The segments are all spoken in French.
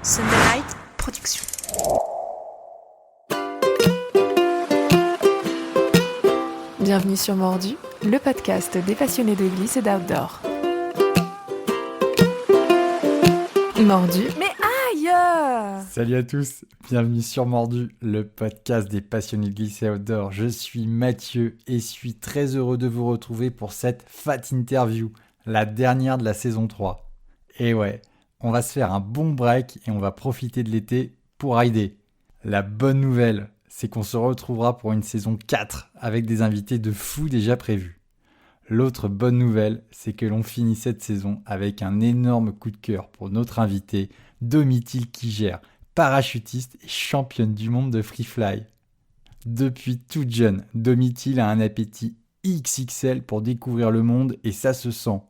Sunday Night Production. Bienvenue sur Mordu, le podcast des passionnés de glisse et d'outdoor. Mordu, mais aïe! Salut à tous, bienvenue sur Mordu, le podcast des passionnés de glisse et outdoor. Je suis Mathieu et suis très heureux de vous retrouver pour cette fat interview, la dernière de la saison 3. Et ouais, on va se faire un bon break et on va profiter de l'été pour rider. La bonne nouvelle, c'est qu'on se retrouvera pour une saison 4 avec des invités de fou déjà prévus. L'autre bonne nouvelle, c'est que l'on finit cette saison avec un énorme coup de cœur pour notre invité, Domitil Kiger, parachutiste et championne du monde de free fly. Depuis toute jeune, Domitil a un appétit XXL pour découvrir le monde et ça se sent.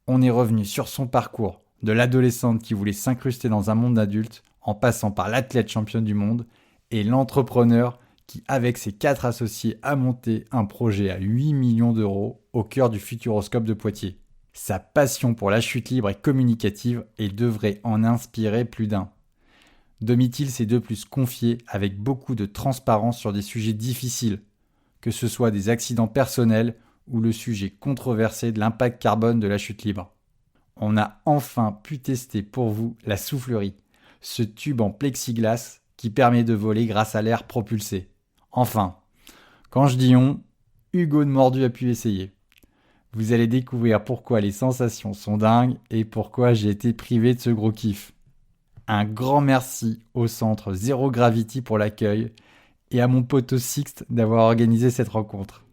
On est revenu sur son parcours, de l'adolescente qui voulait s'incruster dans un monde adulte, en passant par l'athlète championne du monde, et l'entrepreneur qui, avec ses 4 associés, a monté un projet à 8 millions d'euros au cœur du Futuroscope de Poitiers. Sa passion pour la chute libre est communicative et devrait en inspirer plus d'un. Domitil s'est de plus confié avec beaucoup de transparence sur des sujets difficiles, que ce soit des accidents personnels ou le sujet controversé de l'impact carbone de la chute libre. On a enfin pu tester pour vous la soufflerie, ce tube en plexiglas qui permet de voler grâce à l'air propulsé. Enfin, quand je dis on, Hugo de Mordu a pu essayer. Vous allez découvrir pourquoi les sensations sont dingues et pourquoi j'ai été privé de ce gros kiff. Un grand merci au centre Zero Gravity pour l'accueil et à mon poteau Sixte d'avoir organisé cette rencontre.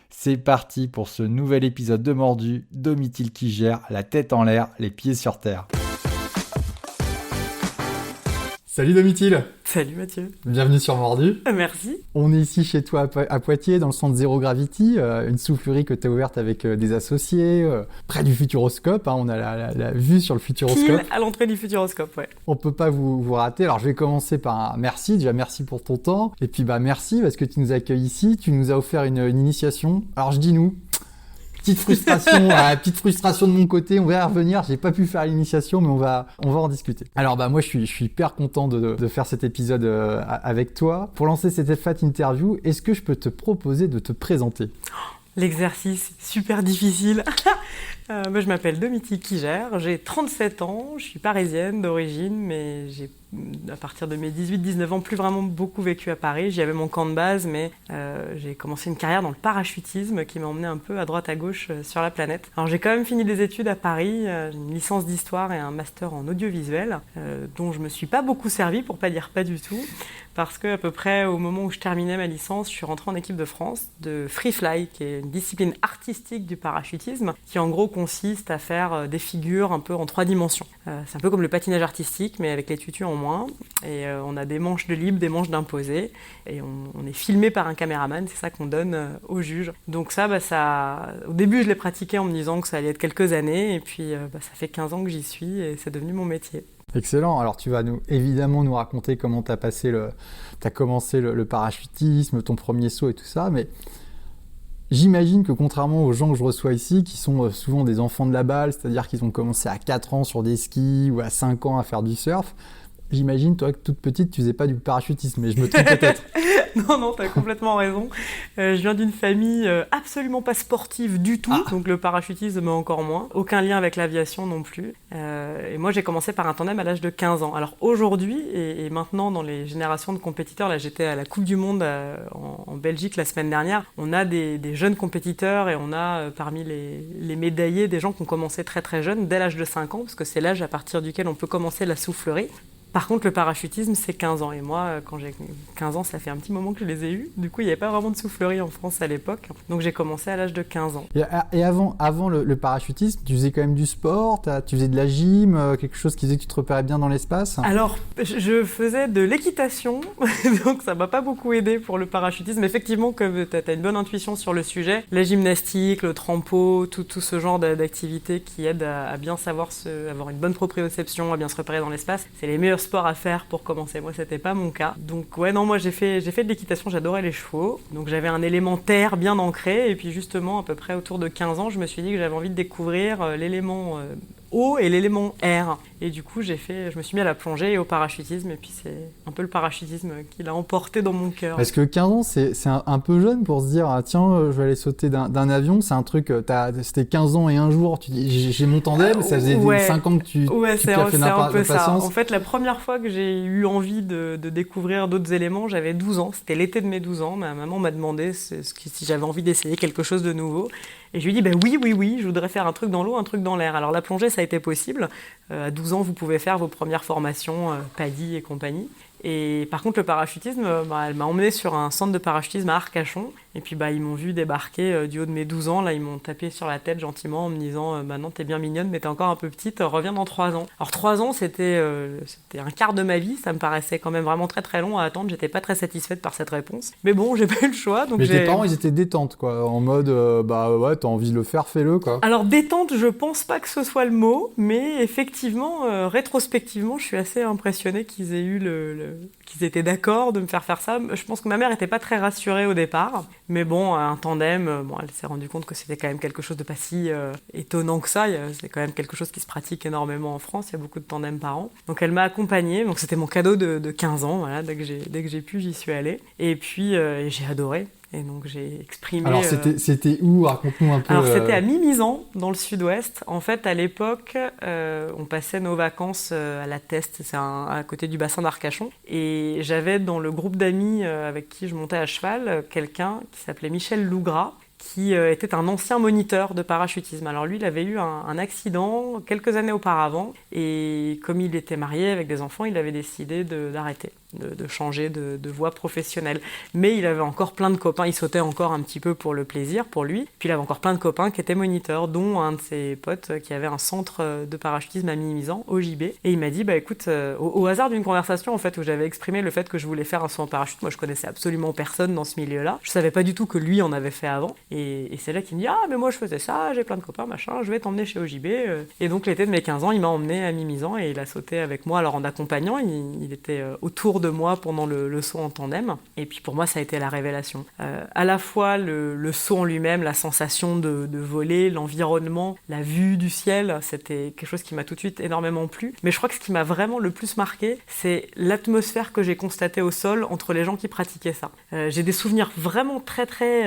C'est parti pour ce nouvel épisode de Mordu, Domitil Kiger, la tête en l'air, les pieds sur terre. Salut Domitil! Salut Mathieu. Bienvenue sur Mordu. Merci. On est ici chez toi à Poitiers, dans le centre Zero Gravity, une soufflerie que tu as ouverte avec des associés, près du Futuroscope. On a la vue sur le Futuroscope. Pile à l'entrée du Futuroscope, ouais. On peut pas vous rater. Alors je vais commencer par un merci. Déjà merci pour ton temps. Et puis merci parce que tu nous accueilles ici. Tu nous as offert une initiation. Alors je dis nous. Petite frustration de mon côté, on va y revenir, j'ai pas pu faire l'initiation mais on va en discuter. Alors moi je suis hyper content de faire cet épisode avec toi. Pour lancer cette fat interview, est-ce que je peux te proposer de te présenter ? L'exercice super difficile. Je m'appelle Domitil Kiger, j'ai 37 ans, je suis parisienne d'origine, mais j'ai à partir de mes 18-19 ans plus vraiment beaucoup vécu à Paris. J'y avais mon camp de base, mais j'ai commencé une carrière dans le parachutisme qui m'a emmené un peu à droite à gauche sur la planète. Alors j'ai quand même fini des études à Paris, une licence d'histoire et un master en audiovisuel, dont je me suis pas beaucoup servi, pour pas dire pas du tout, parce que à peu près au moment où je terminais ma licence, je suis rentrée en équipe de France de free fly, qui est une discipline artistique du parachutisme, qui en gros consiste à faire des figures un peu en 3 dimensions. C'est un peu comme le patinage artistique, mais avec les tutus en moins. Et on a des manches de libre, des manches d'imposé. Et on est filmé par un caméraman, c'est ça qu'on donne aux juges. Donc ça, au début, je l'ai pratiqué en me disant que ça allait être quelques années. Et puis, ça fait 15 ans que j'y suis et c'est devenu mon métier. Excellent. Alors tu vas évidemment nous raconter comment t'as commencé le parachutisme, ton premier saut et tout ça, mais j'imagine que contrairement aux gens que je reçois ici, qui sont souvent des enfants de la balle, c'est-à-dire qu'ils ont commencé à 4 ans sur des skis ou à 5 ans à faire du surf, j'imagine, toi, que toute petite, tu faisais pas du parachutisme, mais je me trompe peut-être. Non, t'as complètement raison. Je viens d'une famille absolument pas sportive du tout, donc le parachutisme encore moins. Aucun lien avec l'aviation non plus. Et moi, j'ai commencé par un tandem à l'âge de 15 ans. Alors aujourd'hui, et maintenant dans les générations de compétiteurs, là j'étais à la Coupe du Monde en Belgique la semaine dernière, on a des jeunes compétiteurs et on a parmi les médaillés des gens qui ont commencé très très jeunes, dès l'âge de 5 ans, parce que c'est l'âge à partir duquel on peut commencer la soufflerie. Par contre, le parachutisme, c'est 15 ans. Et moi, quand j'ai 15 ans, ça fait un petit moment que je les ai eus. Du coup, il n'y avait pas vraiment de soufflerie en France à l'époque. Donc, j'ai commencé à l'âge de 15 ans. Et avant le parachutisme, tu faisais quand même du sport, tu faisais de la gym, quelque chose qui faisait que tu te repérais bien dans l'espace ? Alors, je faisais de l'équitation. Donc, ça ne m'a pas beaucoup aidé pour le parachutisme. Effectivement, comme tu as une bonne intuition sur le sujet, la gymnastique, le trampo, tout ce genre d'activités qui aident à bien savoir avoir une bonne proprioception, à bien se repérer dans l'espace, c'est les meilleurs sport à faire pour commencer. Moi, c'était pas mon cas. Donc moi j'ai fait de l'équitation, j'adorais les chevaux. Donc j'avais un élément terre bien ancré et puis justement à peu près autour de 15 ans, je me suis dit que j'avais envie de découvrir l'élément eau et l'élément air. Et du coup, je me suis mis à la plongée et au parachutisme. Et puis, c'est un peu le parachutisme qui l'a emporté dans mon cœur. Parce que 15 ans, c'est un peu jeune pour se dire, ah, tiens, je vais aller sauter d'un avion. C'est un truc, c'était 15 ans et un jour, tu dis, j'ai mon tandem, ça faisait 5 ans que tu c'est as fait un peu ça. patience. En fait, la première fois que j'ai eu envie de découvrir d'autres éléments, j'avais 12 ans. C'était l'été de mes 12 ans. Ma maman m'a demandé si j'avais envie d'essayer quelque chose de nouveau. Et je lui ai dit, oui, je voudrais faire un truc dans l'eau, un truc dans l'air. Alors la plongée, ça a été possible. À 12 ans, vous pouvez faire vos premières formations, PADI et compagnie. Et par contre, le parachutisme, elle m'a emmenée sur un centre de parachutisme à Arcachon. Et puis, ils m'ont vu débarquer du haut de mes 12 ans. Là, ils m'ont tapé sur la tête gentiment en me disant maintenant, t'es bien mignonne, mais t'es encore un peu petite, reviens dans 3 ans. Alors, 3 ans, c'était un quart de ma vie. Ça me paraissait quand même vraiment très, très long à attendre. J'étais pas très satisfaite par cette réponse. Mais bon, j'ai pas eu le choix. Donc mais tes parents, ils étaient détente, quoi. En mode, ouais, t'as envie de le faire, fais-le, quoi. Alors, détente, je pense pas que ce soit le mot. Mais effectivement, rétrospectivement, je suis assez impressionnée qu'ils aient eu qu'ils étaient d'accord de me faire ça. Je pense que ma mère n'était pas très rassurée au départ. Mais bon, un tandem, elle s'est rendue compte que c'était quand même quelque chose de pas si étonnant que ça. C'est quand même quelque chose qui se pratique énormément en France. Il y a beaucoup de tandems par an. Donc elle m'a accompagnée. Donc c'était mon cadeau de 15 ans. Voilà, dès que j'ai pu, j'y suis allée. Et puis j'ai adoré. Et donc j'ai exprimé... Alors c'était où? Raconte-nous un peu. Alors c'était à Mimizan, dans le sud-ouest. En fait, à l'époque, on passait nos vacances à la Teste, c'est à côté du bassin d'Arcachon. Et j'avais dans le groupe d'amis avec qui je montais à cheval, quelqu'un qui s'appelait Michel Lougras, qui était un ancien moniteur de parachutisme. Alors lui, il avait eu un accident quelques années auparavant. Et comme il était marié avec des enfants, il avait décidé d'arrêter. De changer de voie professionnelle. Mais il avait encore plein de copains, il sautait encore un petit peu pour le plaisir, pour lui. Puis il avait encore plein de copains qui étaient moniteurs, dont un de ses potes qui avait un centre de parachutisme à Mimizan, au JB. Et il m'a dit, écoute, au hasard d'une conversation en fait, où j'avais exprimé le fait que je voulais faire un saut en parachute, moi je connaissais absolument personne dans ce milieu-là. Je savais pas du tout que lui en avait fait avant. Et c'est là qu'il me dit, mais moi je faisais ça, j'ai plein de copains, machin, je vais t'emmener chez OJB. Et donc l'été de mes 15 ans, il m'a emmené à Mimizan et il a sauté avec moi, alors en accompagnant, il était autour de moi pendant le saut en tandem. Et puis pour moi, ça a été la révélation. À la fois le saut en lui-même, la sensation de voler, l'environnement, la vue du ciel, c'était quelque chose qui m'a tout de suite énormément plu. Mais je crois que ce qui m'a vraiment le plus marqué, c'est l'atmosphère que j'ai constatée au sol entre les gens qui pratiquaient ça. J'ai des souvenirs vraiment très très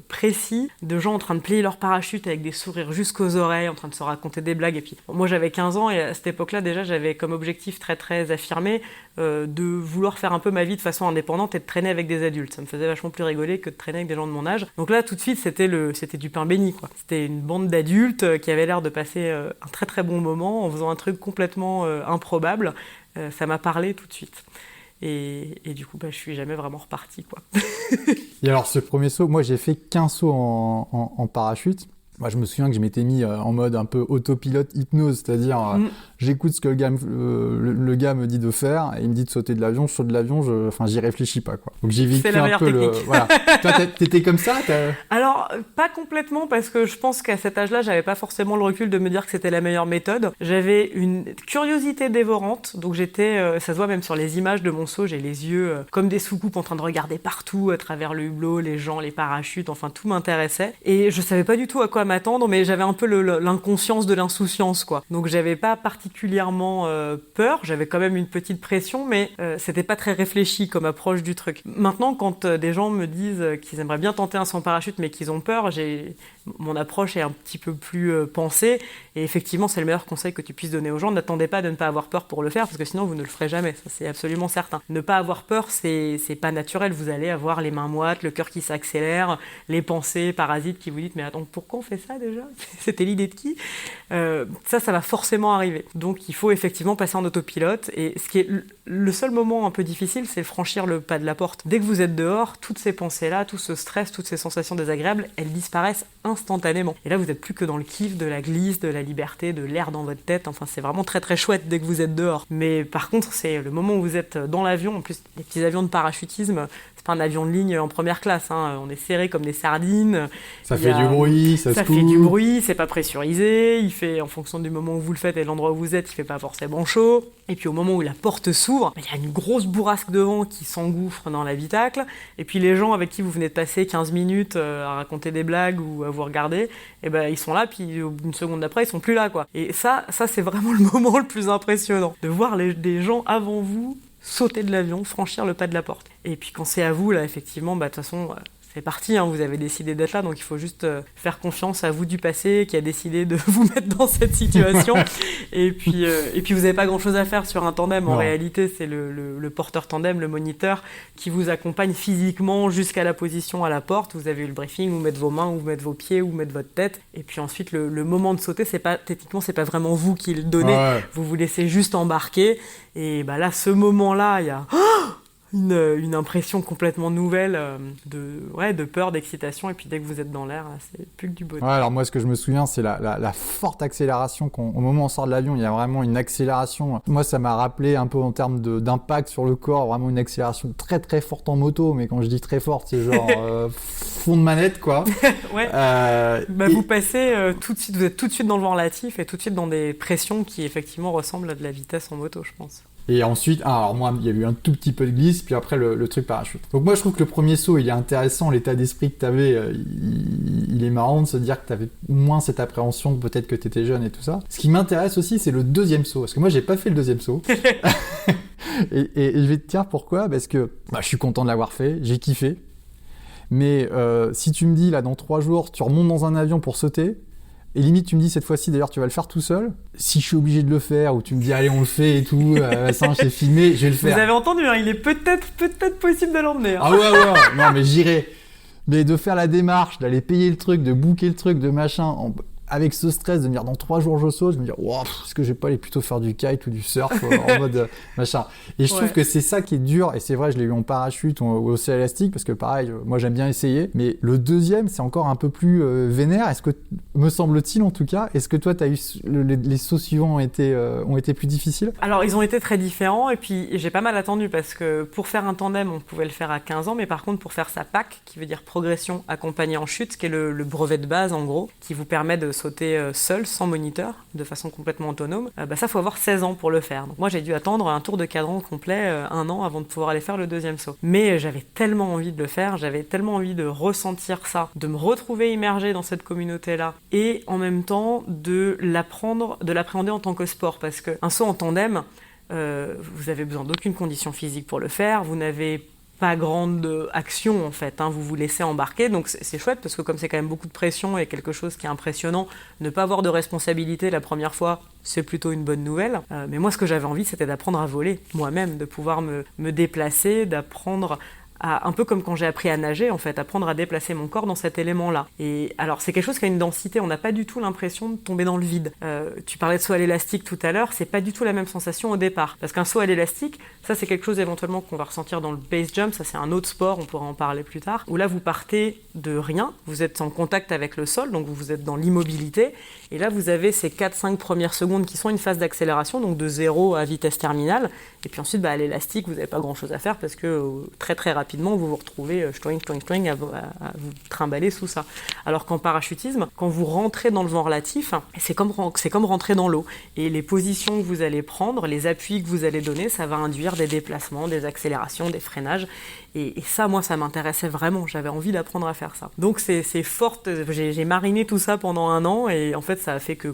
précis de gens en train de plier leur parachute avec des sourires jusqu'aux oreilles, en train de se raconter des blagues. Et puis moi, j'avais 15 ans et à cette époque-là, déjà, j'avais comme objectif très très affirmé de vouloir faire un peu ma vie de façon indépendante et de traîner avec des adultes. Ça me faisait vachement plus rigoler que de traîner avec des gens de mon âge. Donc là, tout de suite, c'était du pain béni, quoi. C'était une bande d'adultes qui avaient l'air de passer un très très bon moment en faisant un truc complètement improbable. Ça m'a parlé tout de suite. Et du coup, je suis jamais vraiment repartie, quoi. Et alors, ce premier saut, moi, j'ai fait qu'un saut en parachute. Moi, je me souviens que je m'étais mis en mode un peu autopilote hypnose, c'est-à-dire j'écoute ce que le gars me dit de faire et il me dit de sauter de l'avion, je saute de l'avion, j'y réfléchis pas, quoi. Donc j'ai vécu un peu le... Voilà. Toi, t'étais comme ça Alors, pas complètement, parce que je pense qu'à cet âge-là, j'avais pas forcément le recul de me dire que c'était la meilleure méthode. J'avais une curiosité dévorante, donc j'étais, ça se voit même sur les images de mon saut, j'ai les yeux comme des soucoupes en train de regarder partout, à travers le hublot, les gens, les parachutes, enfin tout m'intéressait. Et je savais pas du tout à quoi m'attendre, mais j'avais un peu l'inconscience de l'insouciance, quoi. Donc j'avais pas particulièrement peur, j'avais quand même une petite pression, mais c'était pas très réfléchi comme approche du truc. Maintenant, quand des gens me disent qu'ils aimeraient bien tenter un saut en parachute, mais qu'ils ont peur, mon approche est un petit peu plus pensée, et effectivement, c'est le meilleur conseil que tu puisses donner aux gens. N'attendez pas de ne pas avoir peur pour le faire, parce que sinon, vous ne le ferez jamais, ça c'est absolument certain. Ne pas avoir peur, c'est pas naturel, vous allez avoir les mains moites, le cœur qui s'accélère, les pensées parasites qui vous disent « mais attends, pourquoi on fait ça déjà ? C'était l'idée de qui ?» Ça va forcément arriver. Donc il faut effectivement passer en autopilote, et ce qui est le seul moment un peu difficile, c'est franchir le pas de la porte. Dès que vous êtes dehors, toutes ces pensées-là, tout ce stress, toutes ces sensations désagréables, elles disparaissent instantanément. Et là, vous n'êtes plus que dans le kiff de la glisse, de la liberté, de l'air dans votre tête. Enfin, c'est vraiment très très chouette dès que vous êtes dehors. Mais par contre, c'est le moment où vous êtes dans l'avion. En plus, les petits avions de parachutisme, c'est pas un avion de ligne en première classe, hein. On est serré comme des sardines. Ça fait du bruit, ça fait du bruit, c'est pas pressurisé. Il fait, en fonction du moment où vous le faites et de l'endroit où vous êtes, il fait pas forcément chaud. Et puis au moment où la porte s'ouvre, il y a une grosse bourrasque de vent qui s'engouffre dans l'habitacle. Et puis les gens avec qui vous venez de passer 15 minutes à raconter des blagues ou à vous regarder, ils sont là, puis une seconde d'après, ils sont plus là, quoi. Et ça c'est vraiment le moment le plus impressionnant, de voir des gens avant vous sauter de l'avion, franchir le pas de la porte. Et puis quand c'est à vous, là, effectivement, de toute façon, c'est parti, vous avez décidé d'être là, donc il faut juste faire confiance à vous du passé qui a décidé de vous mettre dans cette situation. et puis vous n'avez pas grand-chose à faire sur un tandem. En réalité, c'est le porteur tandem, le moniteur, qui vous accompagne physiquement jusqu'à la position à la porte. Vous avez eu le briefing, vous mettez vos mains, vous mettez vos pieds, vous mettez votre tête. Et puis ensuite, le moment de sauter, techniquement, c'est pas vraiment vous qui le donnez. Ouais. Vous vous laissez juste embarquer. Et là, ce moment-là, il y a... Une impression complètement nouvelle de peur, d'excitation, et puis dès que vous êtes dans l'air, là, c'est plus que du bonheur. Ouais, alors moi, ce que je me souviens, c'est la forte accélération. Au moment où on sort de l'avion, il y a vraiment une accélération. Moi, ça m'a rappelé un peu en termes d'impact sur le corps, vraiment une accélération très très forte en moto, mais quand je dis très forte, c'est genre fond de manette, quoi. Ouais. Vous passez tout de suite, vous êtes tout de suite dans le vent relatif et tout de suite dans des pressions qui effectivement ressemblent à de la vitesse en moto, je pense. Et ensuite, alors moi, il y a eu un tout petit peu de glisse, puis après le truc parachute. Donc moi, je trouve que le premier saut, il est intéressant, l'état d'esprit que tu avais, il est marrant de se dire que tu avais moins cette appréhension, peut-être que tu étais jeune et tout ça. Ce qui m'intéresse aussi, c'est le deuxième saut, parce que moi, j'ai pas fait le deuxième saut. et je vais te dire pourquoi, parce que je suis content de l'avoir fait, j'ai kiffé. Mais si tu me dis, là, dans 3 jours, tu remontes dans un avion pour sauter, et limite, tu me dis cette fois-ci, d'ailleurs, tu vas le faire tout seul. Si je suis obligé de le faire, ou tu me dis, allez, on le fait et tout, ça, j'ai filmé, je vais le faire. Vous avez entendu, il est peut-être possible de l'emmener. Ah ouais, non, mais j'irai. Mais de faire la démarche, d'aller payer le truc, de booker le truc, de machin, avec ce stress de me dire dans 3 jours je saute, je me dis wow, est-ce que je vais pas aller plutôt faire du kite ou du surf en mode machin. Et je trouve que c'est ça qui est dur, et c'est vrai, je l'ai eu en parachute ou au saut élastique, parce que pareil, moi j'aime bien essayer, mais le deuxième c'est encore un peu plus vénère. Est-ce que, me semble-t-il en tout cas, est-ce que toi t'as eu les sauts suivants ont été plus difficiles? Alors ils ont été très différents, et puis j'ai pas mal attendu, parce que pour faire un tandem on pouvait le faire à 15 ans, mais par contre pour faire sa PAC, qui veut dire progression accompagnée en chute, ce qui est le brevet de base en gros, qui vous permet de sauter seul, sans moniteur, de façon complètement autonome, ça faut avoir 16 ans pour le faire. Donc moi j'ai dû attendre un tour de cadran complet, 1 an avant de pouvoir aller faire le deuxième saut. Mais j'avais tellement envie de le faire, j'avais tellement envie de ressentir ça, de me retrouver immergé dans cette communauté-là, et en même temps de l'appréhender en tant que sport, parce qu'un saut en tandem, vous avez besoin d'aucune condition physique pour le faire, vous n'avez pas grande action en fait, vous vous laissez embarquer, donc c'est chouette parce que comme c'est quand même beaucoup de pression et quelque chose qui est impressionnant, ne pas avoir de responsabilité la première fois, c'est plutôt une bonne nouvelle. Mais moi ce que j'avais envie, c'était d'apprendre à voler moi-même, de pouvoir me déplacer, d'apprendre un peu comme quand j'ai appris à nager, en fait, apprendre à déplacer mon corps dans cet élément-là. Et alors, c'est quelque chose qui a une densité, on n'a pas du tout l'impression de tomber dans le vide. Tu parlais de saut à l'élastique tout à l'heure, c'est pas du tout la même sensation au départ. Parce qu'un saut à l'élastique, ça c'est quelque chose éventuellement qu'on va ressentir dans le base jump, ça c'est un autre sport, on pourra en parler plus tard, où là vous partez de rien, vous êtes en contact avec le sol, donc vous êtes dans l'immobilité, et là vous avez ces 4-5 premières secondes qui sont une phase d'accélération, donc de 0 à vitesse terminale, et puis ensuite à l'élastique, vous n'avez pas grand-chose à faire parce que très très rapidement, vous vous retrouvez à vous trimballer sous ça. Alors qu'en parachutisme, quand vous rentrez dans le vent relatif, c'est comme rentrer dans l'eau. Et les positions que vous allez prendre, les appuis que vous allez donner, ça va induire des déplacements, des accélérations, des freinages. Et ça, moi, ça m'intéressait vraiment. J'avais envie d'apprendre à faire ça. Donc, c'est fort. J'ai mariné tout ça pendant 1 an. Et en fait, ça a fait que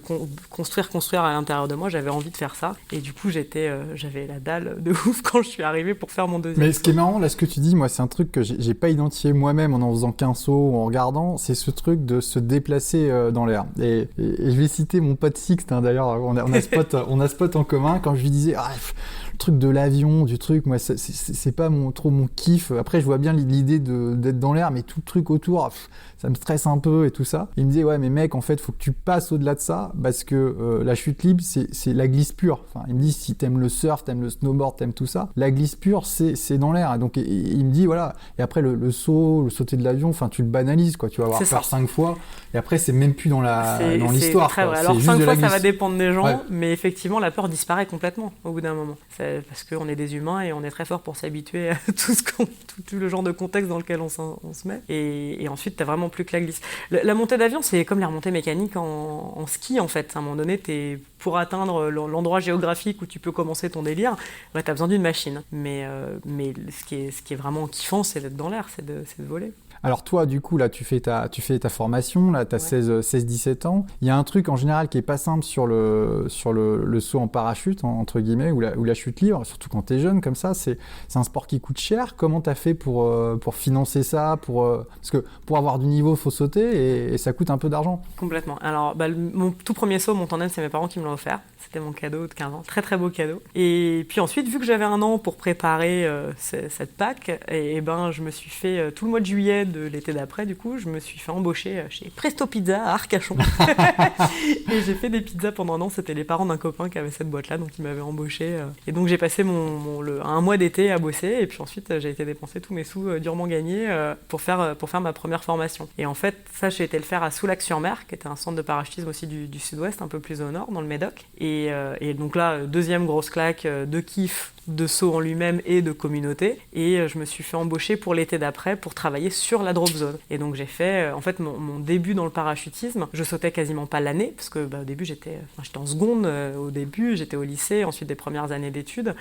construire à l'intérieur de moi, j'avais envie de faire ça. Et du coup, j'avais la dalle de ouf quand je suis arrivée pour faire mon deuxième. Mais ce qui est marrant, là, ce que tu dis, moi, c'est un truc que j'ai pas identifié moi-même en faisant qu'un saut ou en regardant. C'est ce truc de se déplacer dans l'air. Et je vais citer mon pote Sixte, d'ailleurs. On a ce pote en commun. Quand je lui disais... le truc de l'avion, du truc, moi, c'est pas trop mon kiff. Après, je vois bien l'idée d'être dans l'air, mais tout le truc autour, ça me stresse un peu et tout ça. Il me disait, ouais, mais mec, en fait, faut que tu passes au-delà de ça, parce que la chute libre, c'est la glisse pure. Enfin, il me dit, si t'aimes le surf, t'aimes le snowboard, t'aimes tout ça, la glisse pure, c'est dans l'air. Donc, il me dit, voilà. Et après, le sauter de l'avion, enfin, tu le banalises, quoi. Tu vas avoir faire 5 fois. Et après, c'est même plus dans l'histoire. C'est très vrai. Alors, 5 fois, ça va dépendre des gens, mais effectivement, la peur disparaît complètement au bout d'un moment. parce qu'on est des humains et on est très fort pour s'habituer à tout le genre de contexte dans lequel on se met. Et ensuite, t'as vraiment plus que la glisse. La montée d'avion, c'est comme les remontées mécaniques en ski, en fait. À un moment donné, pour atteindre l'endroit géographique où tu peux commencer ton délire, t'as besoin d'une machine. Mais ce qui est vraiment kiffant, c'est d'être dans l'air, c'est de voler. Alors toi, du coup, là, tu fais ta formation, là, tu as 16-17 ans. Il y a un truc en général qui est pas simple sur le saut en parachute, entre guillemets, ou la chute libre, surtout quand tu es jeune comme ça. C'est un sport qui coûte cher. Comment tu as fait pour financer ça parce que pour avoir du niveau, il faut sauter et ça coûte un peu d'argent. Complètement. Alors, mon tout premier saut, mon tandem, c'est mes parents qui me l'ont offert. C'était mon cadeau de 15 ans. Très, très beau cadeau. Et puis ensuite, vu que j'avais un an pour préparer cette Pâques, je me suis fait tout le mois de juillet de l'été d'après, du coup, je me suis fait embaucher chez Presto Pizza à Arcachon. Et j'ai fait des pizzas pendant un an. C'était les parents d'un copain qui avait cette boîte-là, donc ils m'avaient embauché. Et donc, j'ai passé un mois d'été à bosser. Et puis ensuite, j'ai été dépenser tous mes sous durement gagnés pour faire ma première formation. Et en fait, ça, j'ai été le faire à Soulac-sur-Mer, qui était un centre de parachutisme aussi du sud-ouest, un peu plus au nord, dans le Médoc. Et donc là, deuxième grosse claque de kiff, de saut en lui-même et de communauté. Et je me suis fait embaucher pour l'été d'après pour travailler sur la drop zone. Et donc j'ai fait, en fait, mon début dans le parachutisme. Je sautais quasiment pas l'année, parce que au début, j'étais en seconde, au début, j'étais au lycée, ensuite des premières années d'études.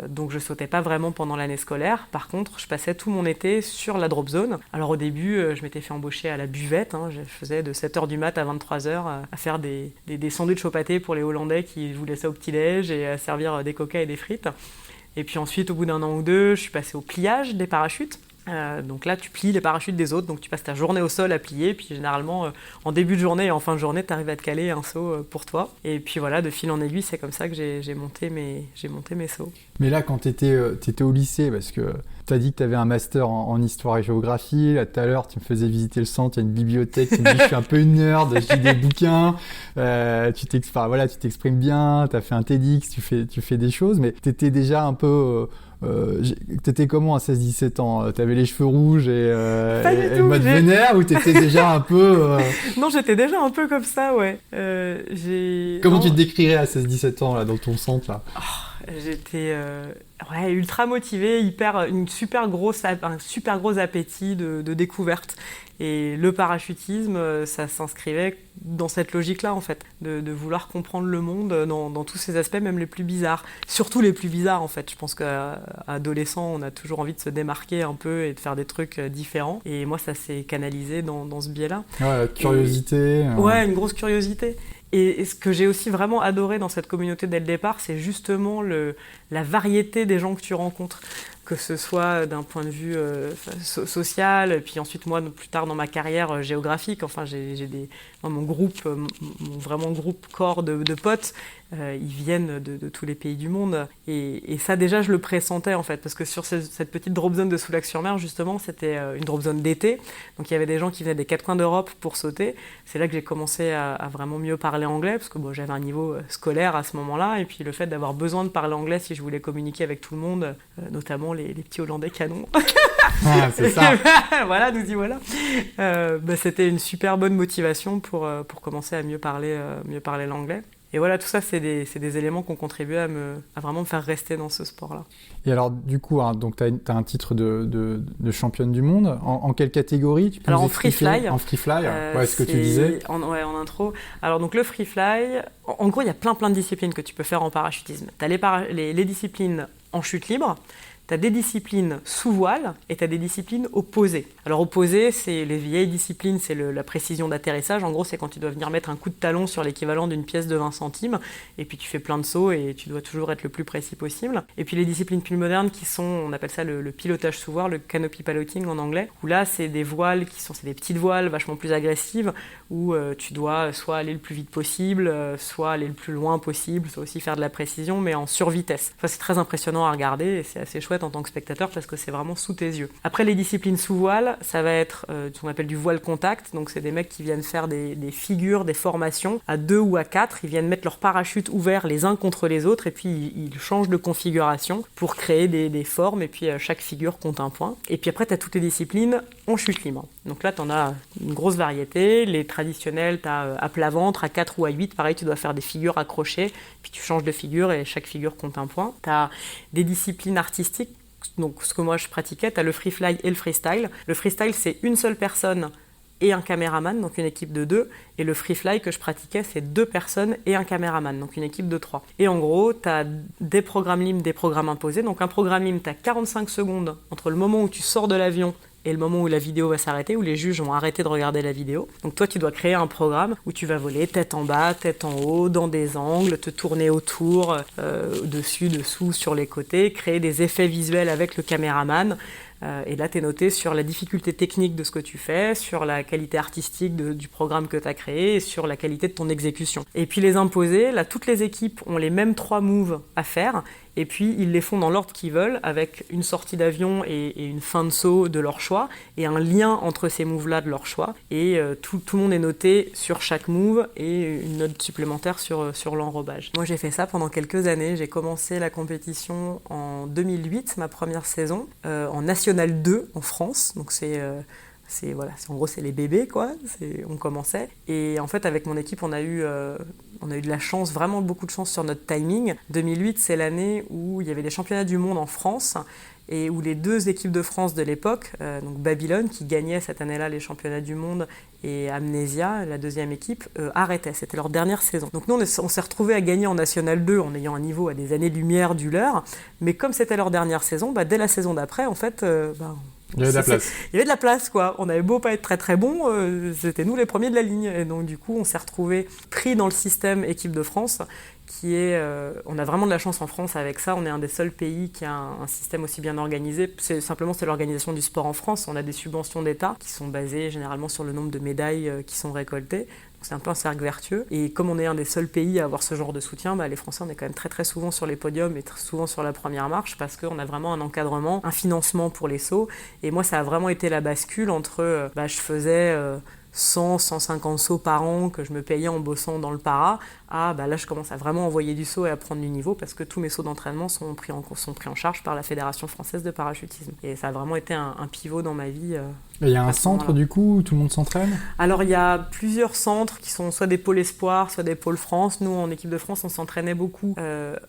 Donc je sautais pas vraiment pendant l'année scolaire. Par contre, je passais tout mon été sur la drop zone. Alors au début, je m'étais fait embaucher à la buvette. Je faisais de 7h du mat à 23h à faire des sandwichs au pâté pour les Hollandais qui voulaient ça au petit-déj et à servir des coca et des frites. Et puis ensuite, au bout d'un an ou deux, je suis passée au pliage des parachutes. Donc là, tu plies les parachutes des autres, donc tu passes ta journée au sol à plier, puis généralement, en début de journée et en fin de journée, tu arrives à te caler un saut pour toi. Et puis voilà, de fil en aiguille, c'est comme ça que j'ai monté mes sauts. Mais là, quand tu étais au lycée, parce que tu as dit que tu avais un master en histoire et géographie, là tout à l'heure, tu me faisais visiter le centre, il y a une bibliothèque, tu me dis je suis un peu une nerd, je lis des bouquins, tu t'exprimes bien, tu as fait un TEDx, tu fais des choses, mais tu étais déjà un peu... t'étais comment à 16-17 ans? T'avais les cheveux rouges et mode vénère, ou t'étais déjà un peu... Non, j'étais déjà un peu comme ça, ouais. Comment tu te décrirais à 16-17 ans là, dans ton centre là? J'étais ultra motivée, un super gros appétit de découverte. Et le parachutisme, ça s'inscrivait dans cette logique-là, en fait, de vouloir comprendre le monde dans tous ses aspects, même les plus bizarres. Surtout les plus bizarres, en fait. Je pense qu'à adolescent, on a toujours envie de se démarquer un peu et de faire des trucs différents. Et moi, ça s'est canalisé dans ce biais-là. Ouais, la curiosité. Ouais, une grosse curiosité. Et ce que j'ai aussi vraiment adoré dans cette communauté dès le départ, c'est justement la variété des gens que tu rencontres, que ce soit d'un point de vue social, puis ensuite moi plus tard dans ma carrière géographique. Enfin, mon groupe, mon groupe corps de potes, ils viennent de tous les pays du monde. Et ça déjà je le pressentais en fait, parce que sur cette petite drop zone de Soulac-sur-Mer justement, c'était une drop zone d'été. Donc il y avait des gens qui venaient des quatre coins d'Europe pour sauter. C'est là que j'ai commencé à vraiment mieux parler anglais, parce que j'avais un niveau scolaire à ce moment-là, et puis le fait d'avoir besoin de parler anglais si je voulais communiquer avec tout le monde, notamment les petits Hollandais canons. Ah, c'est ça. Voilà, nous y voilà. C'était une super bonne motivation pour commencer à mieux parler l'anglais. Et voilà, tout ça, c'est des éléments qui ont contribué à vraiment me faire rester dans ce sport-là. Et alors, du coup, donc, tu as un titre de championne du monde. En quelle catégorie? Tu peux Alors, nous en free fly. En free fly, ce que tu disais. En intro. Alors, donc, le free fly, en gros, il y a plein de disciplines que tu peux faire en parachutisme. Tu as les disciplines en chute libre. Tu as des disciplines sous voile et tu as des disciplines opposées. Alors opposées, c'est les vieilles disciplines, c'est la précision d'atterrissage. En gros, c'est quand tu dois venir mettre un coup de talon sur l'équivalent d'une pièce de 20 centimes et puis tu fais plein de sauts et tu dois toujours être le plus précis possible. Et puis les disciplines plus modernes qui sont, on appelle ça le pilotage sous voile, le canopy piloting en anglais, où là, c'est des voiles c'est des petites voiles vachement plus agressives où tu dois soit aller le plus vite possible, soit aller le plus loin possible, soit aussi faire de la précision, mais en survitesse. Enfin, c'est très impressionnant à regarder et c'est assez chouette en tant que spectateur parce que c'est vraiment sous tes yeux. Après les disciplines sous voile, ça va être ce qu'on appelle du voile contact, donc c'est des mecs qui viennent faire des figures, des formations à 2 ou à 4, ils viennent mettre leurs parachutes ouverts les uns contre les autres et puis ils changent de configuration pour créer des formes et puis chaque figure compte un point. Et puis après tu as toutes les disciplines en chute libre. Donc là, tu en as une grosse variété. Les traditionnels, tu as à plat ventre, à 4 ou à 8. Pareil, tu dois faire des figures accrochées, puis tu changes de figure et chaque figure compte un point. Tu as des disciplines artistiques. Donc ce que moi je pratiquais, tu as le free fly et le freestyle. Le freestyle, c'est une seule personne et un caméraman, donc une équipe de 2. Et le free fly que je pratiquais, c'est 2 personnes et un caméraman, donc une équipe de 3. Et en gros, tu as des programmes libres, des programmes imposés. Donc un programme libre, tu as 45 secondes entre le moment où tu sors de l'avion et le moment où la vidéo va s'arrêter, où les juges vont arrêter de regarder la vidéo. Donc toi, tu dois créer un programme où tu vas voler tête en bas, tête en haut, dans des angles, te tourner autour, dessus, dessous, sur les côtés, créer des effets visuels avec le caméraman. Et là, tu es noté sur la difficulté technique de ce que tu fais, sur la qualité artistique du programme que tu as créé et sur la qualité de ton exécution. Et puis les imposer, là, toutes les équipes ont les mêmes 3 moves à faire. Et puis, ils les font dans l'ordre qu'ils veulent, avec une sortie d'avion et une fin de saut de leur choix, et un lien entre ces moves-là de leur choix. Et tout le monde est noté sur chaque move, et une note supplémentaire sur l'enrobage. Moi, j'ai fait ça pendant quelques années. J'ai commencé la compétition en 2008, ma première saison, en National 2 en France. Donc en gros, c'est les bébés, quoi. On commençait. Et en fait, avec mon équipe, on a eu de la chance, vraiment beaucoup de chance sur notre timing. 2008, c'est l'année où il y avait les championnats du monde en France et où les 2 équipes de France de l'époque, donc Babylone, qui gagnait cette année-là les championnats du monde, et Amnesia, la 2e équipe, arrêtaient. C'était leur dernière saison. Donc nous, on s'est retrouvés à gagner en National 2 en ayant un niveau à des années-lumière du leur. Mais comme c'était leur dernière saison, dès la saison d'après, en fait... il y avait de la place. Il y avait de la place, quoi. On avait beau pas être très très bon, c'était nous les premiers de la ligne. Et donc du coup, on s'est retrouvés pris dans le système équipe de France, qui est... on a vraiment de la chance en France avec ça. On est un des seuls pays qui a un système aussi bien organisé. C'est l'organisation du sport en France. On a des subventions d'État qui sont basées généralement sur le nombre de médailles qui sont récoltées. C'est un peu un cercle vertueux. Et comme on est un des seuls pays à avoir ce genre de soutien, les Français, on est quand même très très souvent sur les podiums et très souvent sur la première marche parce qu'on a vraiment un encadrement, un financement pour les sauts. Et moi, ça a vraiment été la bascule entre... je faisais 100, 150 sauts par an que je me payais en bossant dans le para. Là, je commence à vraiment envoyer du saut et à prendre du niveau parce que tous mes sauts d'entraînement sont pris en charge par la Fédération française de parachutisme. Et ça a vraiment été un pivot dans ma vie. Et il y a un centre du coup où tout le monde s'entraîne ? Alors il y a plusieurs centres qui sont soit des pôles espoirs, soit des pôles France. Nous en équipe de France on s'entraînait beaucoup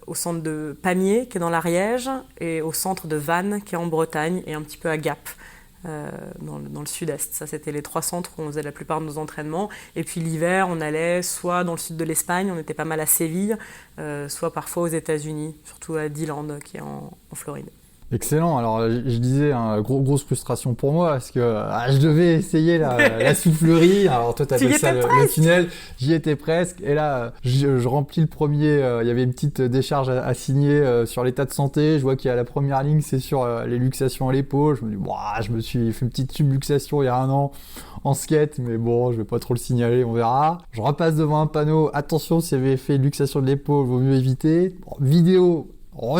au centre de Pamiers qui est dans l'Ariège et au centre de Vannes qui est en Bretagne et un petit peu à Gap. Dans le sud-est. Ça, c'était les 3 centres où on faisait la plupart de nos entraînements. Et puis l'hiver, on allait soit dans le sud de l'Espagne, on était pas mal à Séville, soit parfois aux États-Unis, surtout à Dillon, qui est en Floride. Excellent. Alors, je disais, grosse frustration pour moi parce que je devais essayer la soufflerie. Alors, toi, t'appelles ça le tunnel. J'y étais presque. Et là, je remplis le premier. Il y avait une petite décharge à signer sur l'état de santé. Je vois qu'il y a la première ligne, c'est sur les luxations à l'épaule. Je me dis, je me suis fait une petite subluxation il y a 1 an en skate, mais bon, je vais pas trop le signaler, on verra. Je repasse devant un panneau. Attention, s'il y avait fait luxation de l'épaule, vaut mieux éviter. Vidéo.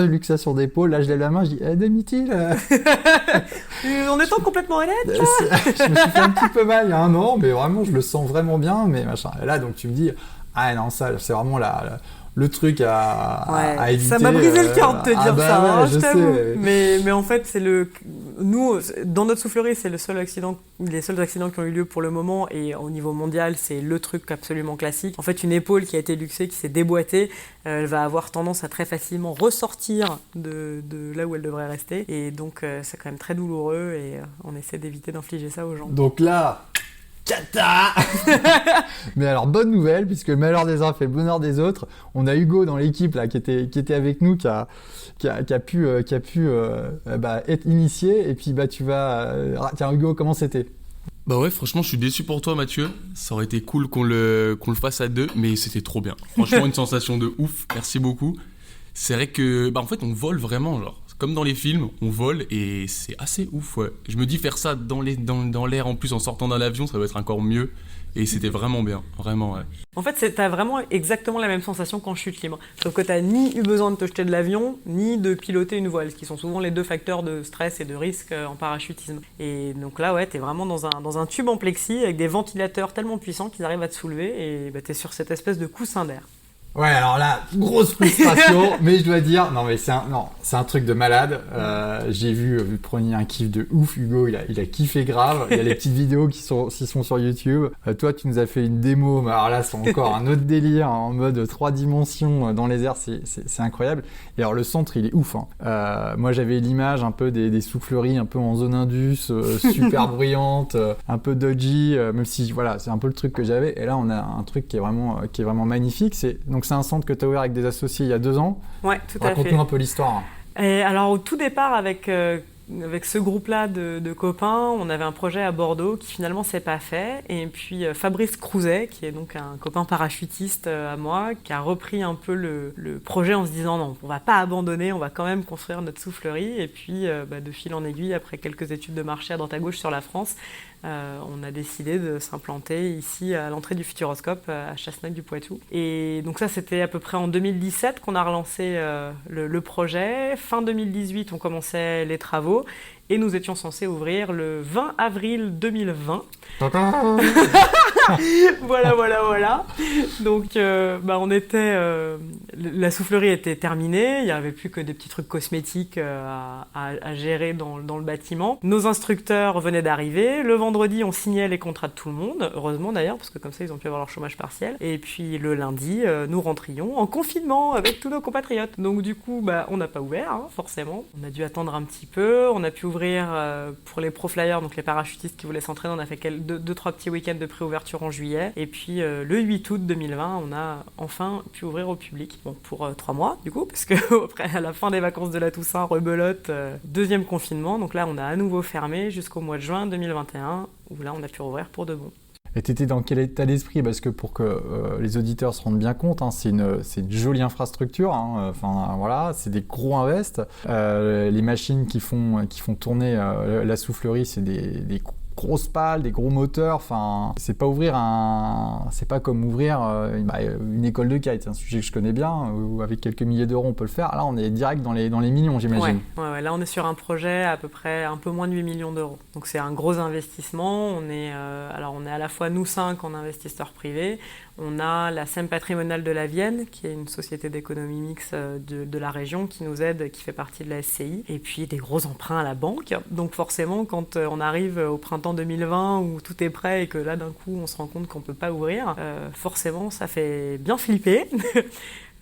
Luxation d'épaule, là je lève la main, je dis demi-til En étant complètement honnête je me suis fait un petit peu mal il y a 1 an, mais vraiment je le sens vraiment bien, mais machin. Et là donc tu me dis, non, ça c'est vraiment le truc à éviter. Ça m'a brisé le cœur de te dire ça, je t'avoue. sais. Mais en fait, nous, dans notre soufflerie, c'est les seuls accidents qui ont eu lieu pour le moment, et au niveau mondial, c'est le truc absolument classique. En fait, une épaule qui a été luxée, qui s'est déboîtée, elle va avoir tendance à très facilement ressortir de là où elle devrait rester, et donc c'est quand même très douloureux, et on essaie d'éviter d'infliger ça aux gens. Donc là... Cata. Mais alors bonne nouvelle, puisque le malheur des uns fait le bonheur des autres. On a Hugo dans l'équipe là qui était avec nous, qui a pu être initié. Et puis tu vas tiens Hugo, comment c'était ? Ouais, franchement je suis déçu pour toi Mathieu. Ça aurait été cool qu'on le fasse à 2, mais c'était trop bien. Franchement une sensation de ouf. Merci beaucoup. C'est vrai que en fait on vole vraiment genre. Comme dans les films, on vole et c'est assez ouf, ouais. Je me dis faire ça dans l'air en plus en sortant d'un avion, ça doit être encore mieux. Et c'était vraiment bien, vraiment, ouais. En fait, t'as vraiment exactement la même sensation qu'en chute libre. Sauf que t'as ni eu besoin de te jeter de l'avion, ni de piloter une voile, ce qui sont souvent les 2 facteurs de stress et de risque en parachutisme. Et donc là, ouais, t'es vraiment dans un tube en plexi avec des ventilateurs tellement puissants qu'ils arrivent à te soulever et t'es sur cette espèce de coussin d'air. Ouais, alors là, grosse frustration, mais je dois dire, non mais c'est un truc de malade. J'ai vu, vous preniez un kiff de ouf, Hugo, il a kiffé grave. Il y a les petites vidéos qui sont sur YouTube. Toi, tu nous as fait une démo, mais alors là, c'est encore un autre délire, hein, en mode 3 dimensions dans les airs, c'est incroyable. Et alors le centre, il est ouf. Hein. Moi, j'avais l'image un peu des souffleries, un peu en zone indus, super bruyante, un peu dodgy, même si voilà, c'est un peu le truc que j'avais. Et là, on a un truc qui est vraiment magnifique. Donc c'est un centre que tu as ouvert avec des associés il y a 2 ans. Ouais, tout à fait. Raconte-nous un peu l'histoire. Et alors au tout départ avec ce groupe-là de copains, on avait un projet à Bordeaux qui finalement s'est pas fait. Et puis Fabrice Crouzet, qui est donc un copain parachutiste à moi, qui a repris un peu le projet en se disant non, on va pas abandonner, on va quand même construire notre soufflerie. Et puis de fil en aiguille, après quelques études de marché à droite à gauche sur la France, on a décidé de s'implanter ici à l'entrée du Futuroscope à Chasseneuil-du-Poitou. Et donc ça, c'était à peu près en 2017 qu'on a relancé le projet. Fin 2018, on commençait les travaux et nous étions censés ouvrir le 20 avril 2020. Voilà. Donc, on était, la soufflerie était terminée. Il n'y avait plus que des petits trucs cosmétiques à gérer dans le bâtiment. Nos instructeurs venaient d'arriver. Le vendredi, on signait les contrats de tout le monde. Heureusement d'ailleurs, parce que comme ça, ils ont pu avoir leur chômage partiel. Et puis le lundi, nous rentrions en confinement avec tous nos compatriotes. Donc du coup, on n'a pas ouvert, hein, forcément. On a dû attendre un petit peu. On a pu ouvrir pour les pro-flyers, donc les parachutistes qui voulaient s'entraîner. On a fait 2-3 petits week-ends de préouverture en juillet. Et puis le 8 août 2020, on a enfin pu ouvrir au public. Bon, pour 3 mois, du coup, parce que après, à la fin des vacances de la Toussaint, rebelote, deuxième confinement. Donc là, on a à nouveau fermé jusqu'au mois de juin 2021, où là, on a pu rouvrir pour de bon. Et tu étais dans quel état d'esprit? Parce que pour que les auditeurs se rendent bien compte, hein, c'est une jolie infrastructure. Hein, voilà, c'est des gros invests. Les machines qui font tourner la soufflerie, c'est des grosses pales, des gros moteurs. Enfin, c'est pas comme ouvrir une école de kite. C'est un sujet que je connais bien. Où avec quelques milliers d'euros, on peut le faire. Là, on est direct dans les millions, j'imagine. Ouais. Là, on est sur un projet à peu près un peu moins de 8 millions d'euros. Donc, c'est un gros investissement. On est à la fois nous 5 en investisseurs privés. On a la SEM patrimoniale de la Vienne, qui est une société d'économie mixte de la région qui nous aide, qui fait partie de la SCI. Et puis des gros emprunts à la banque. Donc forcément, quand on arrive au printemps 2020 où tout est prêt et que là, d'un coup, on se rend compte qu'on ne peut pas ouvrir, forcément, ça fait bien flipper.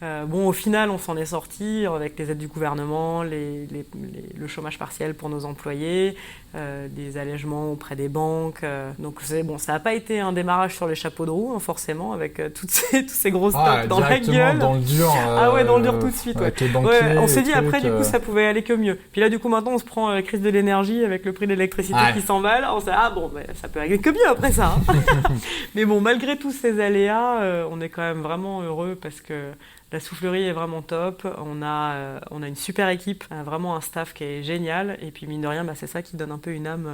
Au final, on s'en est sorti avec les aides du gouvernement, le chômage partiel pour nos employés, des allègements auprès des banques. Donc, ça n'a pas été un démarrage sur les chapeaux de roue, hein, forcément, avec tous ces gros stocks dans la gueule. Dans le dur. Dans le dur tout de suite. Avec les banquiers, on s'est dit après, du coup, ça pouvait aller que mieux. Puis là, du coup, maintenant, on se prend la crise de l'énergie avec le prix de l'électricité qui s'emballe. On s'est dit, ça peut aller que mieux après ça. Hein. Mais bon, malgré tous ces aléas, on est quand même vraiment heureux parce que la soufflerie est vraiment top, on a une super équipe, vraiment un staff qui est génial, et puis mine de rien, c'est ça qui donne un peu une âme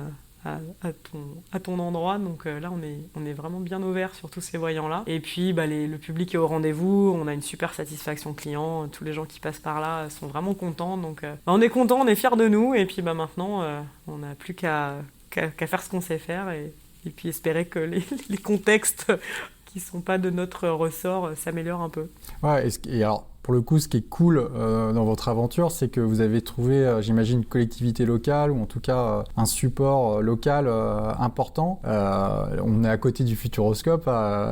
à ton endroit, donc là on est vraiment bien ouvert sur tous ces voyants-là. Et puis le public est au rendez-vous, on a une super satisfaction client, tous les gens qui passent par là sont vraiment contents, donc on est contents, on est fiers de nous, et puis maintenant on n'a plus qu'à faire ce qu'on sait faire, et puis espérer que les contextes qui ne sont pas de notre ressort s'améliorent un peu. Ouais, et alors, pour le coup, ce qui est cool dans votre aventure, c'est que vous avez trouvé, j'imagine, une collectivité locale, ou en tout cas un support local important. On est à côté du Futuroscope,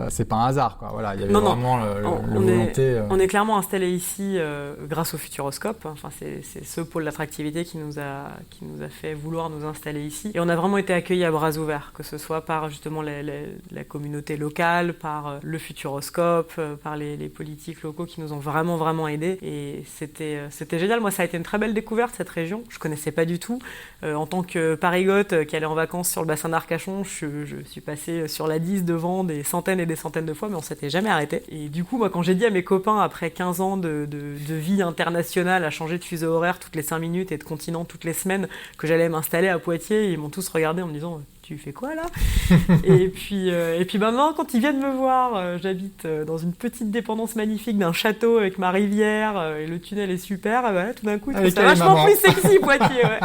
c'est pas un hasard, quoi. Voilà, il y avait vraiment la volonté. On est clairement installé ici grâce au Futuroscope. Enfin, c'est ce pôle d'attractivité qui nous a fait vouloir nous installer ici. Et on a vraiment été accueillis à bras ouverts, que ce soit par justement la communauté locale, par le Futuroscope, par les politiques locaux qui nous ont vraiment aidé, et c'était génial. Moi, ça a été une très belle découverte, cette région. Je connaissais pas du tout. En tant que parigote qui allait en vacances sur le bassin d'Arcachon, je suis passée sur la 10 devant des centaines et des centaines de fois, mais on s'était jamais arrêté. Et du coup, moi, quand j'ai dit à mes copains, après 15 ans de vie internationale, à changer de fuseau horaire toutes les 5 minutes et de continent toutes les semaines, que j'allais m'installer à Poitiers, ils m'ont tous regardé en me disant tu fais quoi là? et puis maintenant, quand ils viennent me voir, j'habite dans une petite dépendance magnifique d'un château avec ma rivière, et le tunnel est super, tout d'un coup, c'est vachement plus sexy, Poitiers. Ouais.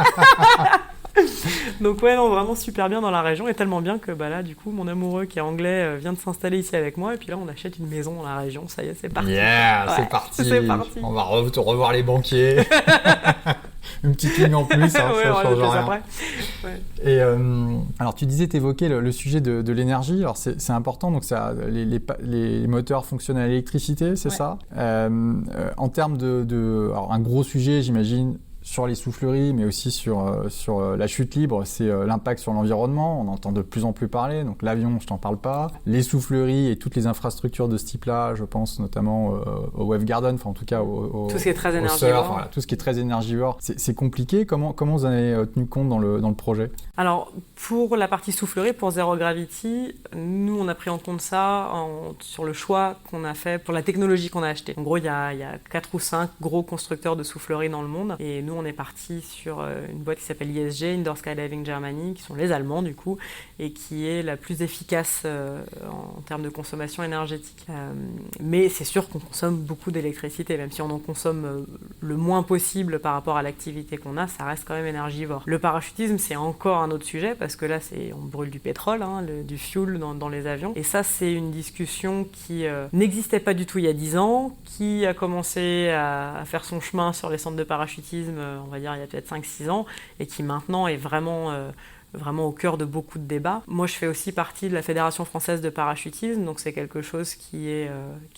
Donc ouais, non, vraiment super bien dans la région, et tellement bien que là, du coup, mon amoureux qui est anglais vient de s'installer ici avec moi, et puis là, on achète une maison dans la région, ça y est, c'est parti. Yeah, Ouais, c'est parti. c'est parti. On va revoir les banquiers. Une petite ligne en plus, hein, Ouais, ça on change va rien. après. Ouais. Et alors tu disais, t'évoquais le sujet de l'énergie. Alors c'est important, donc ça, les moteurs fonctionnent à l'électricité, c'est ça. En termes alors un gros sujet, j'imagine, sur les souffleries, mais aussi sur la chute libre, c'est l'impact sur l'environnement. On entend de plus en plus parler. Donc l'avion, je t'en parle pas. Les souffleries et toutes les infrastructures de ce type-là, je pense notamment au Wave Garden, enfin en tout cas tout ce qui est très énergivore. surf, voilà, tout ce qui est très énergivore. C'est compliqué. Comment vous en avez tenu compte dans le projet? Alors, pour la partie soufflerie, pour Zero Gravity, nous, on a pris en compte ça sur le choix qu'on a fait pour la technologie qu'on a achetée. En gros, il y a 4 ou 5 gros constructeurs de soufflerie dans le monde. Et nous, on est parti sur une boîte qui s'appelle ISG, Indoor Skydiving Germany, qui sont les Allemands, du coup, et qui est la plus efficace en termes de consommation énergétique. Mais c'est sûr qu'on consomme beaucoup d'électricité, même si on en consomme le moins possible par rapport à l'activité qu'on a, ça reste quand même énergivore. Le parachutisme, c'est encore un autre sujet, parce que là, on brûle du pétrole, du fuel dans les avions. Et ça, c'est une discussion qui n'existait pas du tout il y a 10 ans, qui a commencé à faire son chemin sur les centres de parachutisme, on va dire, il y a peut-être 5-6 ans, et qui maintenant est vraiment au cœur de beaucoup de débats. Moi, je fais aussi partie de la Fédération française de parachutisme, donc c'est quelque chose qui est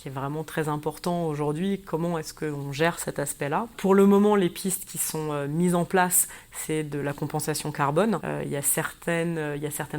vraiment très important aujourd'hui. Comment est-ce qu'on gère cet aspect-là? Pour le moment, les pistes qui sont mises en place, c'est de la compensation carbone. Il y a certaines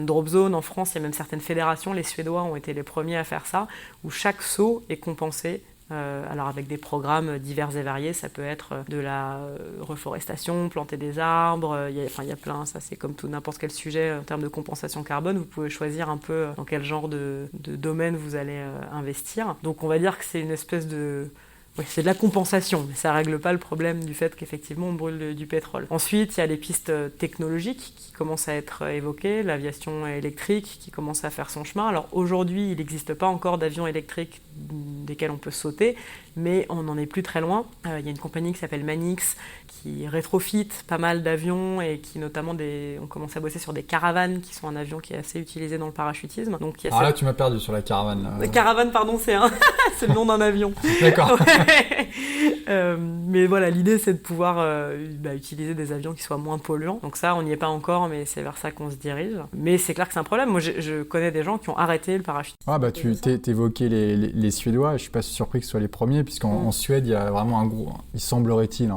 drop zones en France, il y a même certaines fédérations, les Suédois ont été les premiers à faire ça, où chaque saut est compensé. Alors avec des programmes divers et variés, ça peut être de la reforestation, planter des arbres, il y a plein, ça c'est comme tout n'importe quel sujet en termes de compensation carbone, vous pouvez choisir un peu dans quel genre de domaine vous allez investir. Donc on va dire que c'est une espèce de... Oui, c'est de la compensation, mais ça ne règle pas le problème du fait qu'effectivement on brûle du pétrole. Ensuite, il y a les pistes technologiques qui commencent à être évoquées, l'aviation électrique qui commence à faire son chemin. Alors aujourd'hui, il n'existe pas encore d'avions électriques desquels on peut sauter, mais on n'en est plus très loin. Il y a une compagnie qui s'appelle Manix qui rétrofit pas mal d'avions et qui notamment on commence à bosser sur des caravanes qui sont un avion qui est assez utilisé dans le parachutisme. Donc, Alors là, tu m'as perdu sur la caravane. La caravane, pardon, c'est le nom d'un avion. D'accord. Mais voilà, l'idée c'est de pouvoir utiliser des avions qui soient moins polluants. Donc ça, on n'y est pas encore, mais c'est vers ça qu'on se dirige. Mais c'est clair que c'est un problème. Moi, je connais des gens qui ont arrêté le parachutisme. Ah bah tu t'évoquais les Suédois. Je suis pas surpris que ce soit les premiers, puisqu'en Suède, il y a vraiment un gros... Il semblerait-il,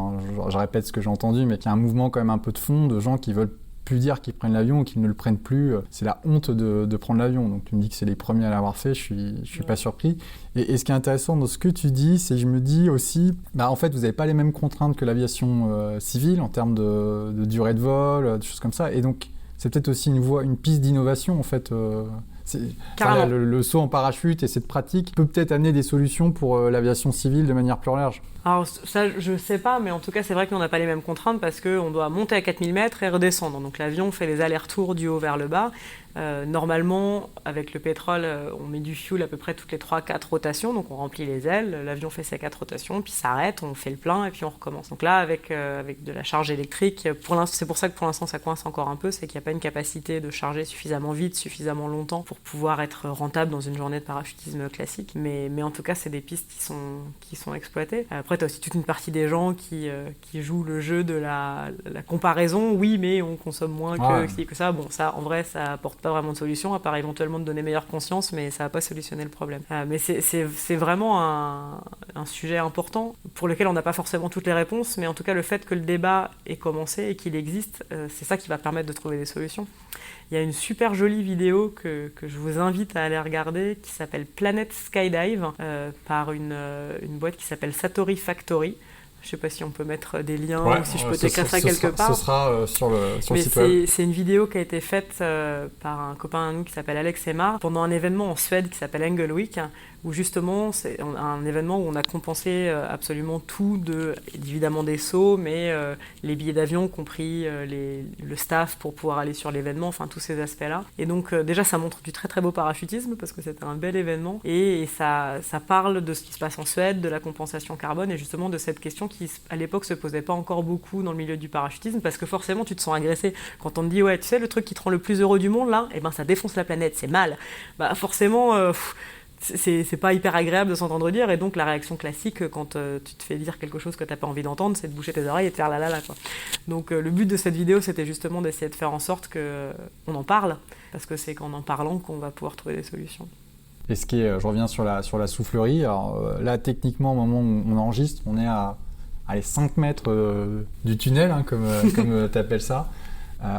je répète ce que j'ai entendu, mais qu'il y a un mouvement quand même un peu de fond de gens qui veulent plus dire qu'ils prennent l'avion ou qu'ils ne le prennent plus. C'est la honte de prendre l'avion. Donc tu me dis que c'est les premiers à l'avoir fait, je suis pas surpris. Et ce qui est intéressant dans ce que tu dis, c'est que je me dis aussi, en fait, vous n'avez pas les mêmes contraintes que l'aviation civile en termes de durée de vol, des choses comme ça. Et donc, c'est peut-être aussi une piste d'innovation, en fait. Le saut en parachute et cette pratique peut peut-être amener des solutions pour l'aviation civile de manière plus large. Alors ça, je sais pas, mais en tout cas, c'est vrai qu'on n'a pas les mêmes contraintes parce qu'on doit monter à 4000 mètres et redescendre. Donc l'avion fait les allers-retours du haut vers le bas. Normalement, avec le pétrole, on met du fuel à peu près toutes les 3-4 rotations, donc on remplit les ailes, l'avion fait ses 4 rotations, puis s'arrête, on fait le plein et puis on recommence. Donc là, avec de la charge électrique, c'est pour ça que pour l'instant ça coince encore un peu, c'est qu'il n'y a pas une capacité de charger suffisamment vite, suffisamment longtemps pour pouvoir être rentable dans une journée de parachutisme classique. Mais en tout cas, c'est des pistes qui sont exploitées. Après, tu as aussi toute une partie des gens qui jouent le jeu de la comparaison. Oui, mais on consomme moins que ça. Bon, ça, en vrai, ça apporte pas vraiment de solution, à part éventuellement de donner meilleure conscience, mais ça va pas solutionner le problème. Mais c'est vraiment un sujet important pour lequel on n'a pas forcément toutes les réponses, mais en tout cas, le fait que le débat ait commencé et qu'il existe, c'est ça qui va permettre de trouver des solutions. Il y a une super jolie vidéo que je vous invite à aller regarder qui s'appelle Planet Skydive par une boîte qui s'appelle Satori Factory. Je ne sais pas si on peut mettre des liens ou si je peux t'écrire ça quelque part. Ce sera sur le site web. C'est une vidéo qui a été faite par un copain à nous qui s'appelle Alex Emar pendant un événement en Suède qui s'appelle Angle Week, où justement c'est un événement où on a compensé absolument tout, évidemment des sauts, mais les billets d'avion, compris le staff pour pouvoir aller sur l'événement, enfin tous ces aspects-là. Et donc déjà ça montre du très très beau parachutisme parce que c'était un bel événement et ça parle de ce qui se passe en Suède, de la compensation carbone et justement de cette question qui à l'époque se posait pas encore beaucoup dans le milieu du parachutisme parce que forcément tu te sens agressé quand on te dit ouais tu sais le truc qui te rend le plus heureux du monde là, et ben ça défonce la planète, c'est mal. Bah forcément c'est pas hyper agréable de s'entendre dire et donc la réaction classique quand tu te fais dire quelque chose que t'as pas envie d'entendre, c'est de boucher tes oreilles et de faire la quoi. Donc le but de cette vidéo c'était justement d'essayer de faire en sorte qu'on en parle parce que c'est qu'en en parlant qu'on va pouvoir trouver des solutions. Et ce qui est, je reviens sur la soufflerie. Alors là, techniquement, au moment où on enregistre, on est à 5 mètres du tunnel, hein, comme tu appelles ça.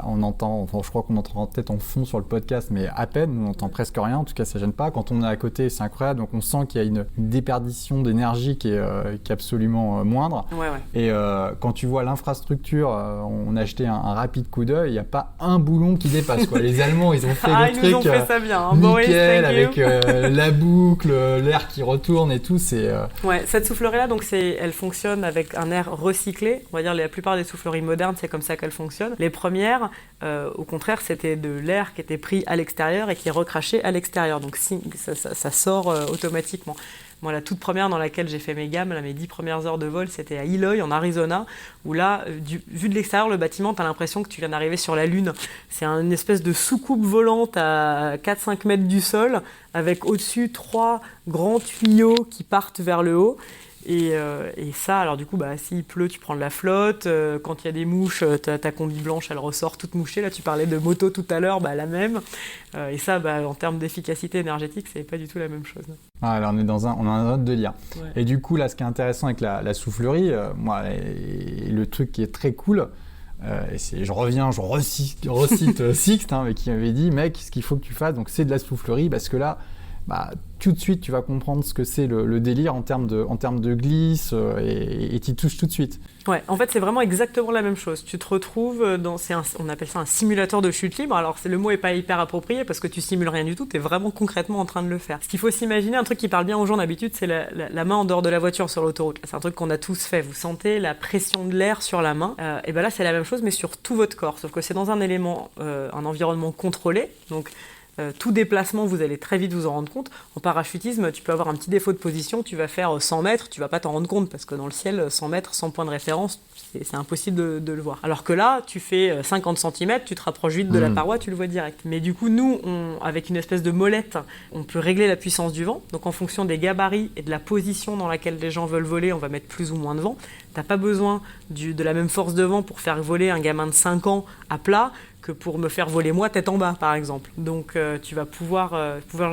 On entend, enfin, je crois qu'on entend peut-être en fond sur le podcast, mais à peine, on n'entend presque rien. En tout cas, ça gêne pas. Quand on est à côté, c'est incroyable. Donc, on sent qu'il y a une déperdition d'énergie qui est absolument moindre. Ouais. Et quand tu vois l'infrastructure, on a jeté un rapide coup d'œil. Il n'y a pas un boulon qui dépasse, quoi. Les Allemands, ils ont fait le ils truc nous ont fait ça bien, hein. nickel, avec la boucle, l'air qui retourne et tout. Ouais, cette soufflerie-là, donc elle fonctionne avec un air recyclé. On va dire la plupart des souffleries modernes, c'est comme ça qu'elles fonctionnent. Les premières, au contraire, c'était de l'air qui était pris à l'extérieur et qui est recraché à l'extérieur. Donc ça sort automatiquement. Moi, la toute première dans laquelle j'ai fait mes gammes, mes 10 premières heures de vol, c'était à Eloy, en Arizona, où là, vu de l'extérieur, le bâtiment, tu as l'impression que tu viens d'arriver sur la Lune. C'est une espèce de soucoupe volante à 4-5 mètres du sol, avec au-dessus 3 grands tuyaux qui partent vers le haut. Et ça, alors du coup, s'il pleut, tu prends de la flotte. Quand il y a des mouches, ta combi blanche, elle ressort toute mouchée. Là, tu parlais de moto tout à l'heure, la même. Et ça, en termes d'efficacité énergétique, c'est pas du tout la même chose. Ah, là, on est on a un autre délire. Ouais. Et du coup, là, ce qui est intéressant avec la soufflerie, moi, et le truc qui est très cool, je recite Sixte, hein, qui m'avait dit, mec, ce qu'il faut que tu fasses, donc c'est de la soufflerie, parce que là, tout de suite, tu vas comprendre ce que c'est le délire en termes de glisse et tu y touches tout de suite. Ouais, en fait, c'est vraiment exactement la même chose. Tu te retrouves on appelle ça un simulateur de chute libre. Alors, le mot est pas hyper approprié parce que tu simules rien du tout, tu es vraiment concrètement en train de le faire. Ce qu'il faut s'imaginer, un truc qui parle bien aux gens d'habitude, c'est la main en dehors de la voiture sur l'autoroute. C'est un truc qu'on a tous fait. Vous sentez la pression de l'air sur la main. Et là, c'est la même chose, mais sur tout votre corps. Sauf que c'est dans un environnement contrôlé. Donc, tout déplacement, vous allez très vite vous en rendre compte. En parachutisme, tu peux avoir un petit défaut de position, tu vas faire 100 mètres, tu vas pas t'en rendre compte parce que dans le ciel, 100 mètres, sans point de référence, c'est impossible de le voir. Alors que là, tu fais 50 cm, tu te rapproches vite de la paroi, tu le vois direct. Mais du coup, nous, avec une espèce de molette, on peut régler la puissance du vent. Donc en fonction des gabarits et de la position dans laquelle les gens veulent voler, on va mettre plus ou moins de vent. T'as pas besoin de la même force de vent pour faire voler un gamin de 5 ans à plat que pour me faire voler moi tête en bas, par exemple. Donc tu vas pouvoir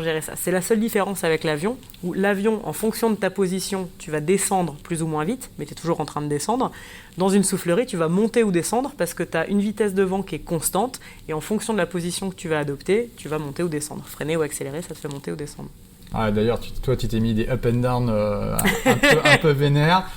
gérer ça. C'est la seule différence avec l'avion, où l'avion, en fonction de ta position, tu vas descendre plus ou moins vite, mais tu es toujours en train de descendre. Dans une soufflerie, tu vas monter ou descendre parce que tu as une vitesse de vent qui est constante, et en fonction de la position que tu vas adopter, tu vas monter ou descendre. Freiner ou accélérer, ça te fait monter ou descendre. Ah, d'ailleurs, toi, tu t'es mis des up and down un peu vénères.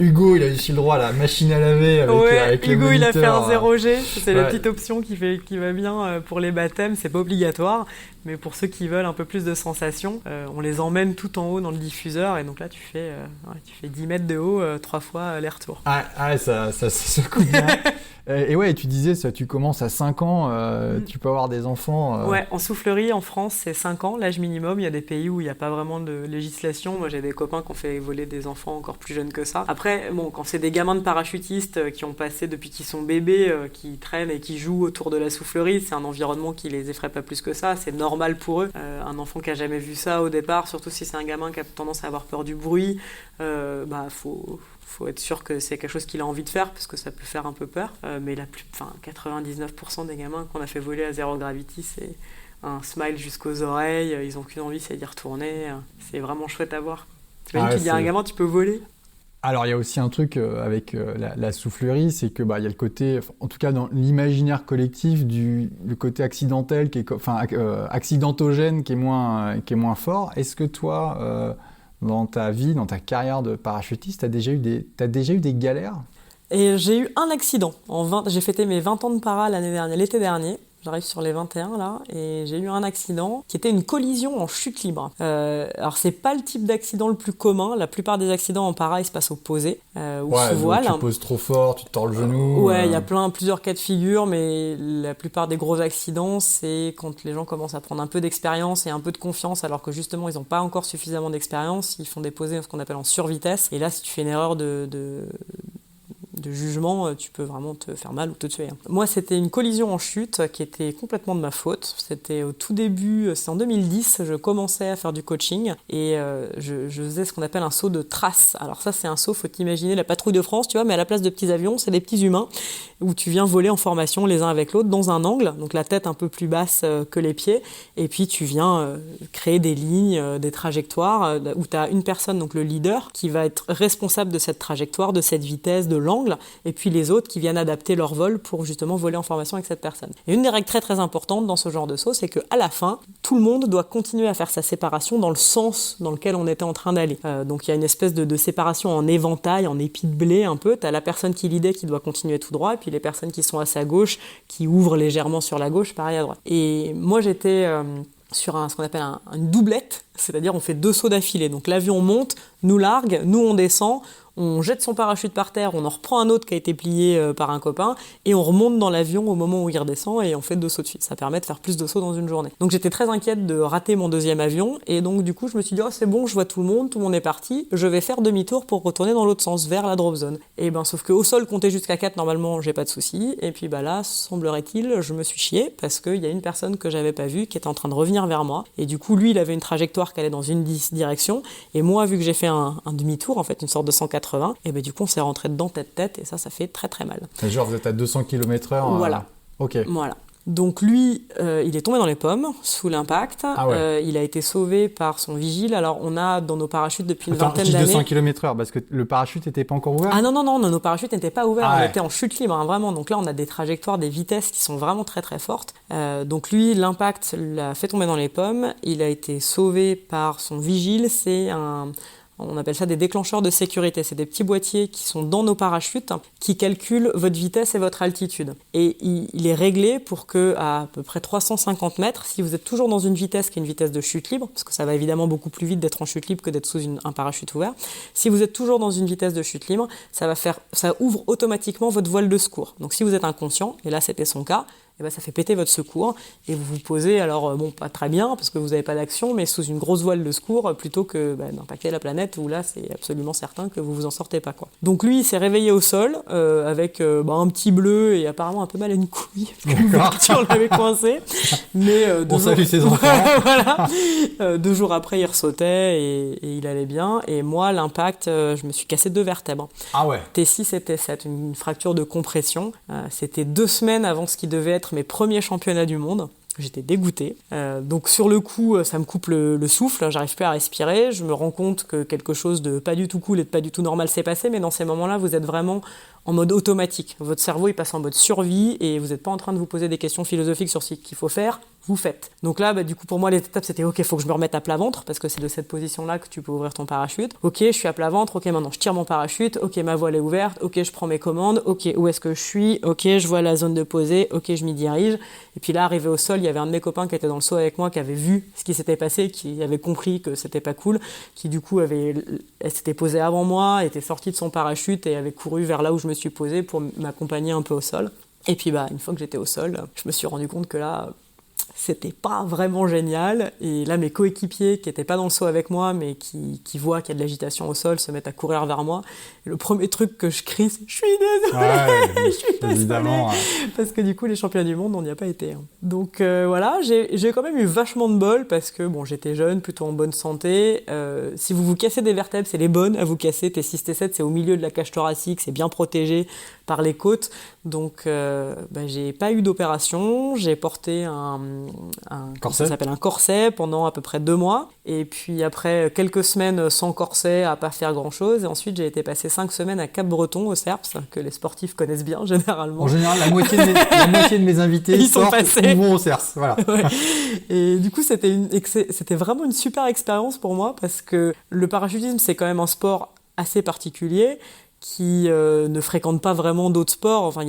Hugo, il a aussi le droit à la machine à laver avec Hugo, le moniteur. Il a fait un 0G. C'est la petite option qui va bien pour les baptêmes. C'est pas obligatoire, mais pour ceux qui veulent un peu plus de sensations, on les emmène tout en haut dans le diffuseur. Et donc là, tu fais 10 mètres de haut 3 fois l'air-retour. Ça se coupe bien. Et ouais, tu disais, ça, tu commences à 5 ans, tu peux avoir des enfants. Ouais, en soufflerie, en France, c'est 5 ans, l'âge minimum. Il y a des pays où il n'y a pas vraiment de législation. Moi, j'ai des copains qui ont fait voler des enfants encore plus jeunes que ça. Après, quand c'est des gamins de parachutistes qui ont passé depuis qu'ils sont bébés, qui traînent et qui jouent autour de la soufflerie, c'est un environnement qui les effraie pas plus que ça. C'est normal pour eux. Un enfant qui a jamais vu ça au départ, surtout si c'est un gamin qui a tendance à avoir peur du bruit, faut être sûr que c'est quelque chose qu'il a envie de faire parce que ça peut faire un peu peur. Mais 99% des gamins qu'on a fait voler à zéro gravity, c'est un smile jusqu'aux oreilles. Ils n'ont qu'une envie, c'est d'y retourner. C'est vraiment chouette à voir. Tu dis à un gamin, tu peux voler. Alors, il y a aussi un truc avec la soufflerie, c'est que il y a le côté, en tout cas dans l'imaginaire collectif, le côté accidentel, accidentogène qui est moins fort. Est-ce que toi, dans ta vie, dans ta carrière de parachutiste, t'as déjà eu des galères ? Et j'ai eu un accident. J'ai fêté mes 20 ans de para l'été dernier. j'arrive sur les 21 là, et j'ai eu un accident qui était une collision en chute libre. Alors c'est pas le type d'accident le plus commun, la plupart des accidents en para ils se passent au posé ou sous voile. Tu poses trop fort, tu te tords le genou. Ouais, il y a plusieurs cas de figure, mais la plupart des gros accidents, c'est quand les gens commencent à prendre un peu d'expérience et un peu de confiance, alors que justement ils n'ont pas encore suffisamment d'expérience, ils font des posés ce qu'on appelle en survitesse, et là si tu fais une erreur de jugement, tu peux vraiment te faire mal ou te tuer. Moi, c'était une collision en chute qui était complètement de ma faute. C'était au tout début, c'est en 2010, je commençais à faire du coaching et je faisais ce qu'on appelle un saut de trace. Alors ça, c'est un saut, faut t'imaginer la patrouille de France, tu vois, mais à la place de petits avions, c'est des petits humains où tu viens voler en formation les uns avec l'autre dans un angle, donc la tête un peu plus basse que les pieds, et puis tu viens créer des lignes, des trajectoires où tu as une personne, donc le leader, qui va être responsable de cette trajectoire, de cette vitesse, de l'angle, et puis les autres qui viennent adapter leur vol pour justement voler en formation avec cette personne. Et une des règles très très importantes dans ce genre de saut, c'est qu'à la fin, tout le monde doit continuer à faire sa séparation dans le sens dans lequel on était en train d'aller. Donc il y a une espèce de séparation en éventail, en épi de blé un peu. Tu as la personne qui leadait qui doit continuer tout droit, et puis les personnes qui sont à sa gauche, qui ouvrent légèrement sur la gauche, pareil à droite. Et moi j'étais sur ce qu'on appelle une doublette, c'est-à-dire on fait 2 sauts d'affilée. Donc l'avion monte, nous largue, nous on descend, on jette son parachute par terre, on en reprend un autre qui a été plié par un copain, et on remonte dans l'avion au moment où il redescend, et on fait 2 sauts de suite. Ça permet de faire plus de sauts dans une journée. Donc j'étais très inquiète de rater mon 2e avion, et donc du coup je me suis dit, oh c'est bon, je vois tout le monde est parti, je vais faire demi-tour pour retourner dans l'autre sens, vers la drop zone. Et ben sauf qu'au sol, compter jusqu'à 4, normalement, j'ai pas de soucis, et puis là, semblerait-il, je me suis chiée, parce qu'il y a une personne que j'avais pas vue, qui était en train de revenir vers moi, et du coup lui, il avait une trajectoire qui allait dans une direction, et moi, vu que j'ai fait un demi-tour, en fait, une sorte de 180, et ben du coup on s'est rentré dedans tête-tête, et ça fait très très mal. Et genre vous êtes à 200 km/h. Voilà. Ok. Voilà. Donc lui, il est tombé dans les pommes sous l'impact. Ah ouais. Il a été sauvé par son vigile. Alors on a dans nos parachutes depuis une Attends, vingtaine je dis d'années. 200 km/h parce que le parachute n'était pas encore ouvert. Ah non, nos parachutes n'étaient pas ouverts, Ah on ouais. était en chute libre, vraiment. Donc là on a des trajectoires, des vitesses qui sont vraiment très très fortes. Donc lui, l'impact l'a fait tomber dans les pommes. Il a été sauvé par son vigile. On appelle ça des déclencheurs de sécurité. C'est des petits boîtiers qui sont dans nos parachutes qui calculent votre vitesse et votre altitude. Et il est réglé pour que à peu près 350 mètres, si vous êtes toujours dans une vitesse qui est une vitesse de chute libre, parce que ça va évidemment beaucoup plus vite d'être en chute libre que d'être sous un parachute ouvert, si vous êtes toujours dans une vitesse de chute libre, ça ouvre automatiquement votre voile de secours. Donc si vous êtes inconscient, et là c'était son cas, et ben ça fait péter votre secours et vous vous posez, alors pas très bien parce que vous n'avez pas d'action, mais sous une grosse voile de secours plutôt que d'impacter la planète où là c'est absolument certain que vous vous en sortez pas, quoi. Donc lui il s'est réveillé au sol avec un petit bleu et apparemment un peu mal à une couille parce que l'ouverture l'avait coincé, mais on salue ses enfants. voilà. 2 jours après il ressautait et il allait bien, et moi l'impact je me suis cassé 2 vertèbres. Ah ouais. T6 et T7, une fracture de compression. C'était 2 semaines avant ce qui devait être mes premiers championnats du monde. J'étais dégoûtée. Donc sur le coup, ça me coupe le souffle, j'arrive plus à respirer, je me rends compte que quelque chose de pas du tout cool et de pas du tout normal s'est passé, mais dans ces moments-là, vous êtes vraiment en mode automatique. Votre cerveau, il passe en mode survie et vous n'êtes pas en train de vous poser des questions philosophiques sur ce qu'il faut faire, vous faites. Donc là, du coup, pour moi, les étapes, c'était ok, il faut que je me remette à plat ventre, parce que c'est de cette position-là que tu peux ouvrir ton parachute. Ok, je suis à plat ventre, ok, maintenant je tire mon parachute, ok, ma voile est ouverte, ok, je prends mes commandes, ok, où est-ce que je suis, ok, je vois la zone de posée, ok, je m'y dirige. Et puis là, arrivé au sol, il y avait un de mes copains qui était dans le saut avec moi, qui avait vu ce qui s'était passé, qui avait compris que c'était pas cool, qui du coup s'était posé avant moi, était sorti de son parachute et avait couru vers là où je me suis posé pour m'accompagner un peu au sol. Et puis une fois que j'étais au sol, je me suis rendu compte que là, c'était pas vraiment génial. Et là, mes coéquipiers qui étaient pas dans le saut avec moi, mais qui voient qu'il y a de l'agitation au sol, se mettent à courir vers moi. Et le premier truc que je crie, c'est « Je suis désolée, je suis désolée !» Évidemment. Parce que du coup, les championnats du monde, on n'y a pas été. Donc voilà, j'ai quand même eu vachement de bol parce que j'étais jeune, plutôt en bonne santé. Si vous vous cassez des vertèbres, c'est les bonnes à vous casser. T6, T7, c'est au milieu de la cage thoracique, c'est bien protégé par les côtes. Donc j'ai pas eu d'opération. J'ai porté un corset. Ça s'appelle un corset pendant à peu près 2 mois. Et puis après quelques semaines sans corset, à pas faire grand-chose. Et ensuite, j'ai été passer 5 semaines à Cap-Breton, au CERPS, que les sportifs connaissent bien généralement. En général, la moitié de mes invités ils sont passés. Vont au CERPS. Voilà. Ouais. Et du coup, c'était vraiment une super expérience pour moi parce que le parachutisme, c'est quand même un sport assez particulier qui ne fréquentent pas vraiment d'autres sports. Enfin,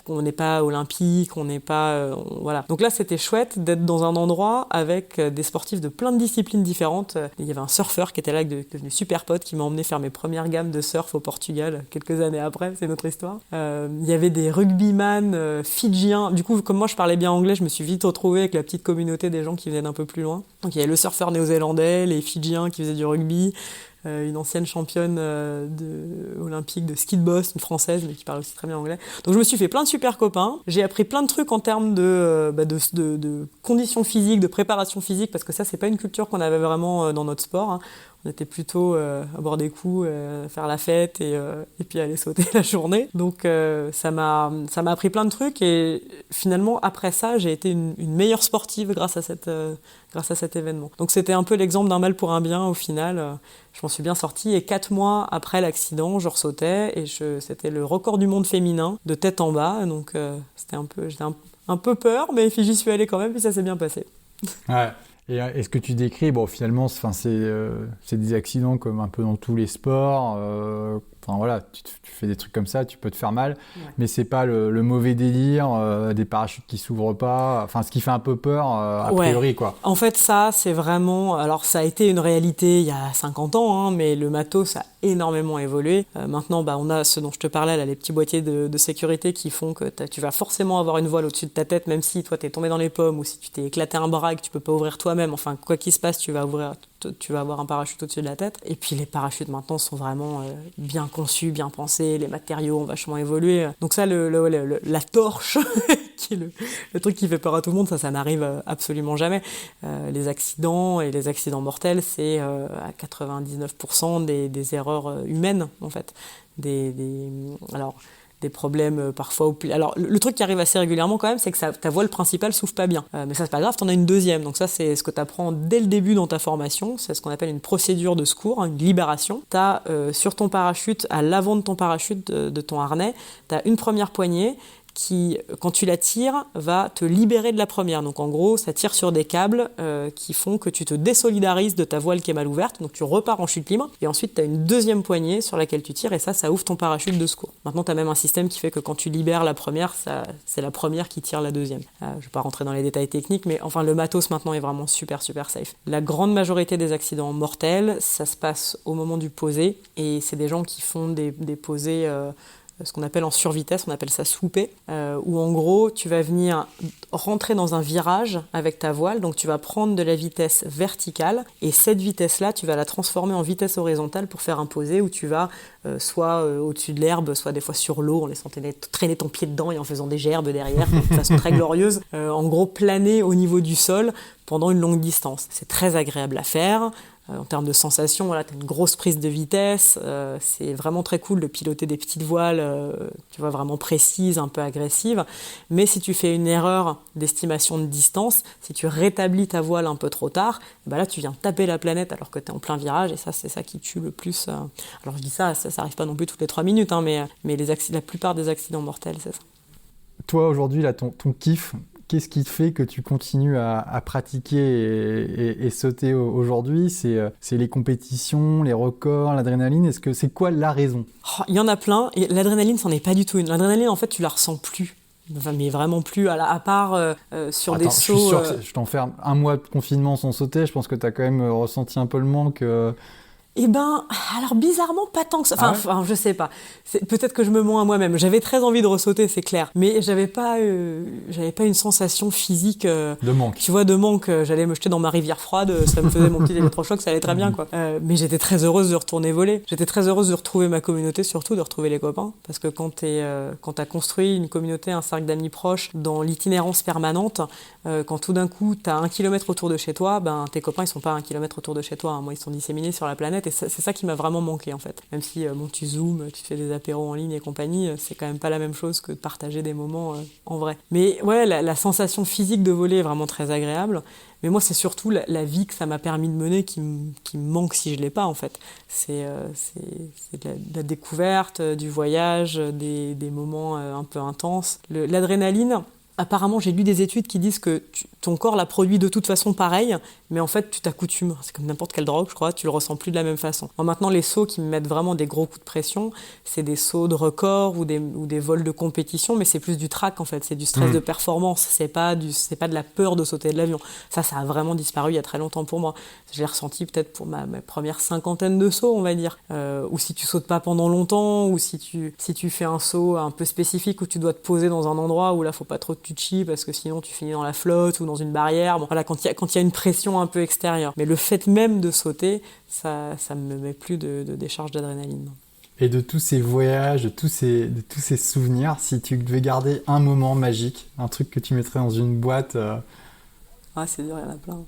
on n'est pas olympique, on n'est pas... voilà. Donc là, c'était chouette d'être dans un endroit avec des sportifs de plein de disciplines différentes. Il y avait un surfeur qui était là, qui est devenu super pote, qui m'a emmené faire mes premières gammes de surf au Portugal, quelques années après, c'est notre histoire. Il y avait des rugbyman fidjiens. Du coup, comme moi, je parlais bien anglais, je me suis vite retrouvée avec la petite communauté des gens qui venaient d'un peu plus loin. Donc il y avait le surfeur néo-zélandais, les Fidjiens qui faisaient du rugby, une ancienne championne olympique de ski de boss, une française, mais qui parle aussi très bien anglais. Donc je me suis fait plein de super copains. J'ai appris plein de trucs en termes de conditions physiques, de préparation physique, parce que ça, c'est pas une culture qu'on avait vraiment dans notre sport, hein. On était plutôt à boire des coups, faire la fête et puis aller sauter la journée. Donc ça m'a appris plein de trucs et finalement après ça j'ai été une meilleure sportive grâce à cet événement. Donc c'était un peu l'exemple d'un mal pour un bien au final. Je m'en suis bien sortie et 4 mois après l'accident je ressautais et c'était le record du monde féminin de tête en bas. Donc j'étais un peu peur mais j'y suis allée quand même et ça s'est bien passé. Ouais. Et ce que tu décris, bon, finalement, c'est des accidents comme un peu dans tous les sports. Enfin voilà, tu fais des trucs comme ça, tu peux te faire mal, mais c'est pas le mauvais délire, des parachutes qui s'ouvrent pas. Enfin, ce qui fait un peu peur a priori, quoi. En fait, ça, c'est vraiment. Alors, ça a été une réalité il y a 50 ans, hein, mais le matos a énormément évolué. Maintenant, on a ce dont je te parlais, là, les petits boîtiers de sécurité qui font que tu vas forcément avoir une voile au-dessus de ta tête, même si toi t'es tombé dans les pommes ou si tu t'es éclaté un bras et que tu peux pas ouvrir toi-même. Enfin, quoi qu'il se passe, tu vas avoir un parachute au-dessus de la tête. Et puis les parachutes maintenant sont vraiment bien conçus, bien pensés, les matériaux ont vachement évolué. Donc ça, la torche, qui est le truc qui fait peur à tout le monde, ça n'arrive absolument jamais. Les accidents et les accidents mortels, c'est à 99% des erreurs humaines, en fait. Alors, des problèmes parfois. Alors, le truc qui arrive assez régulièrement quand même, c'est que ta voile principale s'ouvre pas bien. Mais ça, c'est pas grave, t'en as une deuxième. Donc ça, c'est ce que tu apprends dès le début dans ta formation. C'est ce qu'on appelle une procédure de secours, une libération. T'as sur ton parachute, à l'avant de ton parachute, de ton harnais, t'as une première poignée qui, quand tu la tires, va te libérer de la première. Donc en gros, ça tire sur des câbles qui font que tu te désolidarises de ta voile qui est mal ouverte, donc tu repars en chute libre, et ensuite tu as une deuxième poignée sur laquelle tu tires, et ça ouvre ton parachute de secours. Maintenant, tu as même un système qui fait que quand tu libères la première, c'est la première qui tire la deuxième. Je ne vais pas rentrer dans les détails techniques, mais enfin, le matos maintenant est vraiment super, super safe. La grande majorité des accidents mortels, ça se passe au moment du posé, et c'est des gens qui font des posés... ce qu'on appelle en survitesse, on appelle ça swooper, où en gros, tu vas venir rentrer dans un virage avec ta voile, donc tu vas prendre de la vitesse verticale, et cette vitesse-là, tu vas la transformer en vitesse horizontale pour faire un posé où tu vas soit au-dessus de l'herbe, soit des fois sur l'eau, en laissant traîner ton pied dedans et en faisant des gerbes derrière, de façon très glorieuse, en gros planer au niveau du sol pendant une longue distance. C'est très agréable à faire. En termes de sensations, voilà, tu as une grosse prise de vitesse, c'est vraiment très cool de piloter des petites voiles, tu vois, vraiment précises, un peu agressives. Mais si tu fais une erreur d'estimation de distance, si tu rétablis ta voile un peu trop tard, là tu viens taper la planète alors que tu es en plein virage, et ça c'est ça qui tue le plus. Alors je dis ça arrive pas non plus toutes les 3 minutes, hein, mais la plupart des accidents mortels, c'est ça. Toi aujourd'hui, là, ton kiff, qu'est-ce qui te fait que tu continues à pratiquer et sauter aujourd'hui ? C'est les compétitions, les records, l'adrénaline. C'est quoi la raison ? Il y en a plein, et l'adrénaline, c'en est pas du tout une. L'adrénaline, en fait, tu la ressens plus. Enfin, mais vraiment plus, à part sur des sauts... Je suis sûr que je t'enferme 1 mois de confinement sans sauter. Je pense que tu as quand même ressenti un peu le manque... alors bizarrement, pas tant que ça. Enfin, je sais pas. Peut-être que je me mens à moi-même. J'avais très envie de ressauter, c'est clair. Mais j'avais pas une sensation physique... de manque. Tu vois, de manque. J'allais me jeter dans ma rivière froide, ça me faisait mon petit électrochoc, ça allait très bien, quoi. Mais j'étais très heureuse de retourner voler. J'étais très heureuse de retrouver ma communauté, surtout de retrouver les copains. Parce que quand t'as construit une communauté, un cercle d'amis proches, dans l'itinérance permanente, quand tout d'un coup, t'as 1 kilomètre autour de chez toi, tes copains, ils sont pas à 1 kilomètre autour de chez toi, hein. Moi, ils sont disséminés sur la planète. Et c'est ça qui m'a vraiment manqué, en fait. Même si tu zoomes, tu fais des apéros en ligne et compagnie, c'est quand même pas la même chose que de partager des moments en vrai. Mais ouais, la sensation physique de voler est vraiment très agréable. Mais moi, c'est surtout la vie que ça m'a permis de mener qui me manque si je l'ai pas, en fait. C'est de la découverte, du voyage, des moments un peu intenses. L'adrénaline... apparemment, j'ai lu des études qui disent que ton corps la produit de toute façon pareil, mais en fait, tu t'accoutumes. C'est comme n'importe quelle drogue, je crois, tu le ressens plus de la même façon. Bon, maintenant, les sauts qui me mettent vraiment des gros coups de pression, c'est des sauts de record ou des vols de compétition, mais c'est plus du trac, en fait. C'est du stress de performance. C'est pas de la peur de sauter de l'avion. Ça a vraiment disparu il y a très longtemps pour moi. Je l'ai ressenti peut-être pour ma première cinquantaine de sauts, on va dire. Ou si tu sautes pas pendant longtemps, ou si tu fais un saut un peu spécifique où tu dois te poser dans un endroit où là, faut pas trop que tu te chies parce que sinon tu finis dans la flotte ou dans une barrière. Bon, voilà, quand il y a une pression un peu extérieure. Mais le fait même de sauter, ça me met plus de décharge d'adrénaline. Et de tous ces voyages, de tous ces souvenirs, si tu devais garder un moment magique, un truc que tu mettrais dans une boîte... Ah, c'est dur, il y en a plein.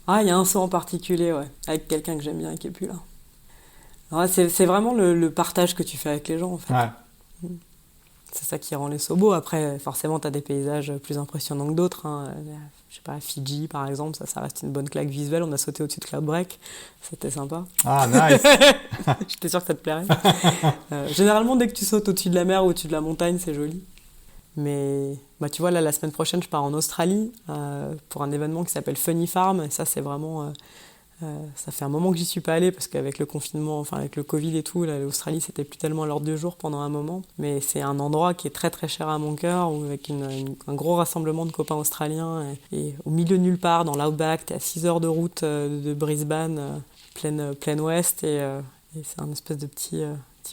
Ah, il y a un saut en particulier, ouais, avec quelqu'un que j'aime bien et qui est plus là. Ouais, c'est vraiment le partage que tu fais avec les gens, en fait. Ouais. C'est ça qui rend les sauts beaux. Après, forcément, tu as des paysages plus impressionnants que d'autres. Je sais pas, Fidji, par exemple, ça reste une bonne claque visuelle. On a sauté au-dessus de Cloudbreak. C'était sympa. Ah, nice. J'étais sûre que ça te plairait. Généralement, dès que tu sautes au-dessus de la mer ou au-dessus de la montagne, c'est joli. Mais tu vois, là, la semaine prochaine, je pars en Australie pour un événement qui s'appelle Funny Farm. Et ça, c'est vraiment... ça fait un moment que j'y suis pas allée parce qu'avec le confinement, enfin avec le Covid et tout, là, l'Australie c'était plus tellement à l'ordre du jour pendant un moment. Mais c'est un endroit qui est très très cher à mon cœur, avec un gros rassemblement de copains australiens et au milieu de nulle part dans l'outback, t'es à 6 heures de route de Brisbane, pleine ouest et c'est un espèce de petit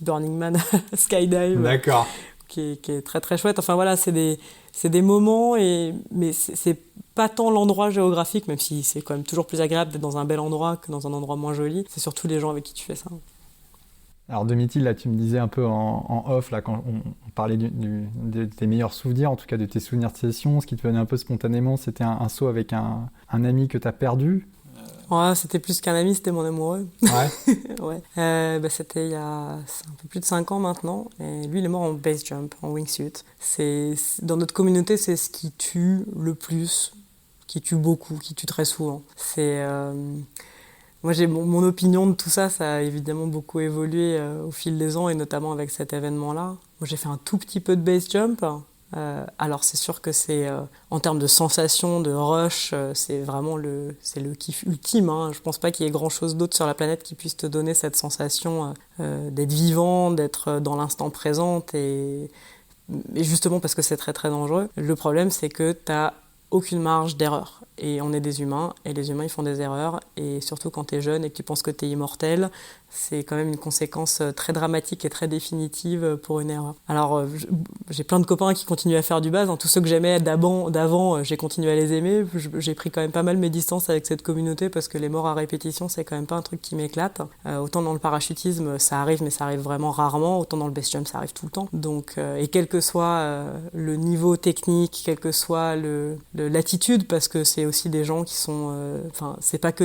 Burning Man skydive. D'accord. Qui est très très chouette. Enfin voilà, c'est des moments, mais c'est pas tant l'endroit géographique, même si c'est quand même toujours plus agréable d'être dans un bel endroit que dans un endroit moins joli. C'est surtout les gens avec qui tu fais ça. Alors Domitil, là tu me disais un peu en off, là, quand on parlait de tes meilleurs souvenirs, en tout cas de tes souvenirs de session, ce qui te venait un peu spontanément, c'était un saut avec un ami que tu as perdu. Ouais, c'était plus qu'un ami, c'était mon amoureux. Ouais. Ouais. C'était il y a un peu plus de 5 ans maintenant. Et lui, il est mort en base jump, en wingsuit. Dans notre communauté, c'est ce qui tue le plus, qui tue beaucoup, qui tue très souvent. Moi, j'ai mon opinion de tout ça, ça a évidemment beaucoup évolué au fil des ans, et notamment avec cet événement-là. Moi, j'ai fait un tout petit peu de base jump. Alors c'est sûr que c'est en termes de sensation, de rush, c'est vraiment le kiff ultime. Hein. Je pense pas qu'il y ait grand chose d'autre sur la planète qui puisse te donner cette sensation d'être vivant, d'être dans l'instant présent et justement parce que c'est très très dangereux. Le problème c'est que t'as aucune marge d'erreur. Et on est des humains, et les humains ils font des erreurs, et surtout quand t'es jeune et que tu penses que t'es immortel, c'est quand même une conséquence très dramatique et très définitive pour une erreur. Alors j'ai plein de copains qui continuent à faire du base, hein. Tous ceux que j'aimais d'avant, j'ai continué à les aimer. J'ai pris quand même pas mal mes distances avec cette communauté parce que les morts à répétition c'est quand même pas un truc qui m'éclate. Autant dans le parachutisme ça arrive, mais ça arrive vraiment rarement, autant dans le base jump ça arrive tout le temps. Donc, et quel que soit le niveau technique, quelle que soit l'attitude, parce que c'est aussi des gens qui sont... c'est pas que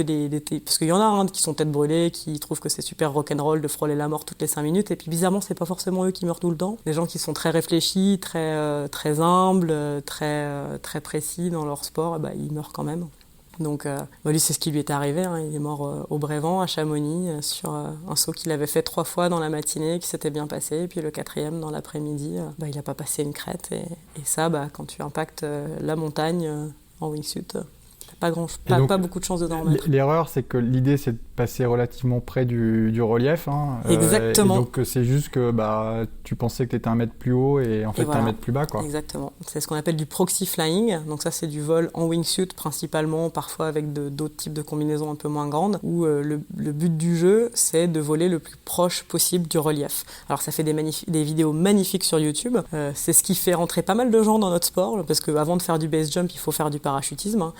parce qu'il y en a qui sont tête brûlée, qui trouvent que c'est super rock'n'roll de frôler la mort toutes les 5 minutes, et puis bizarrement c'est pas forcément eux qui meurent tout le temps. Des gens qui sont très réfléchis, très humbles, très précis dans leur sport, ils meurent quand même. Donc lui c'est ce qui lui est arrivé, hein. Il est mort au Brévent à Chamonix sur un saut qu'il avait fait 3 fois dans la matinée qui s'était bien passé, et puis le 4e dans l'après-midi il n'a pas passé une crête, et ça quand tu impactes la montagne en wingsuit, pas beaucoup de chance de t'en remettre. L'erreur, c'est que l'idée, c'est de passer relativement près du relief. Hein, exactement. Et donc, c'est juste que tu pensais que tu étais 1 mètre plus haut et en fait, tu es 1 mètre plus bas. Quoi. Exactement. C'est ce qu'on appelle du proxy flying. Donc ça, c'est du vol en wingsuit principalement, parfois avec d'autres types de combinaisons un peu moins grandes, où le but du jeu, c'est de voler le plus proche possible du relief. Alors, ça fait des vidéos magnifiques sur YouTube. C'est ce qui fait rentrer pas mal de gens dans notre sport, parce qu'avant de faire du base jump, il faut faire du parachutisme. Hein.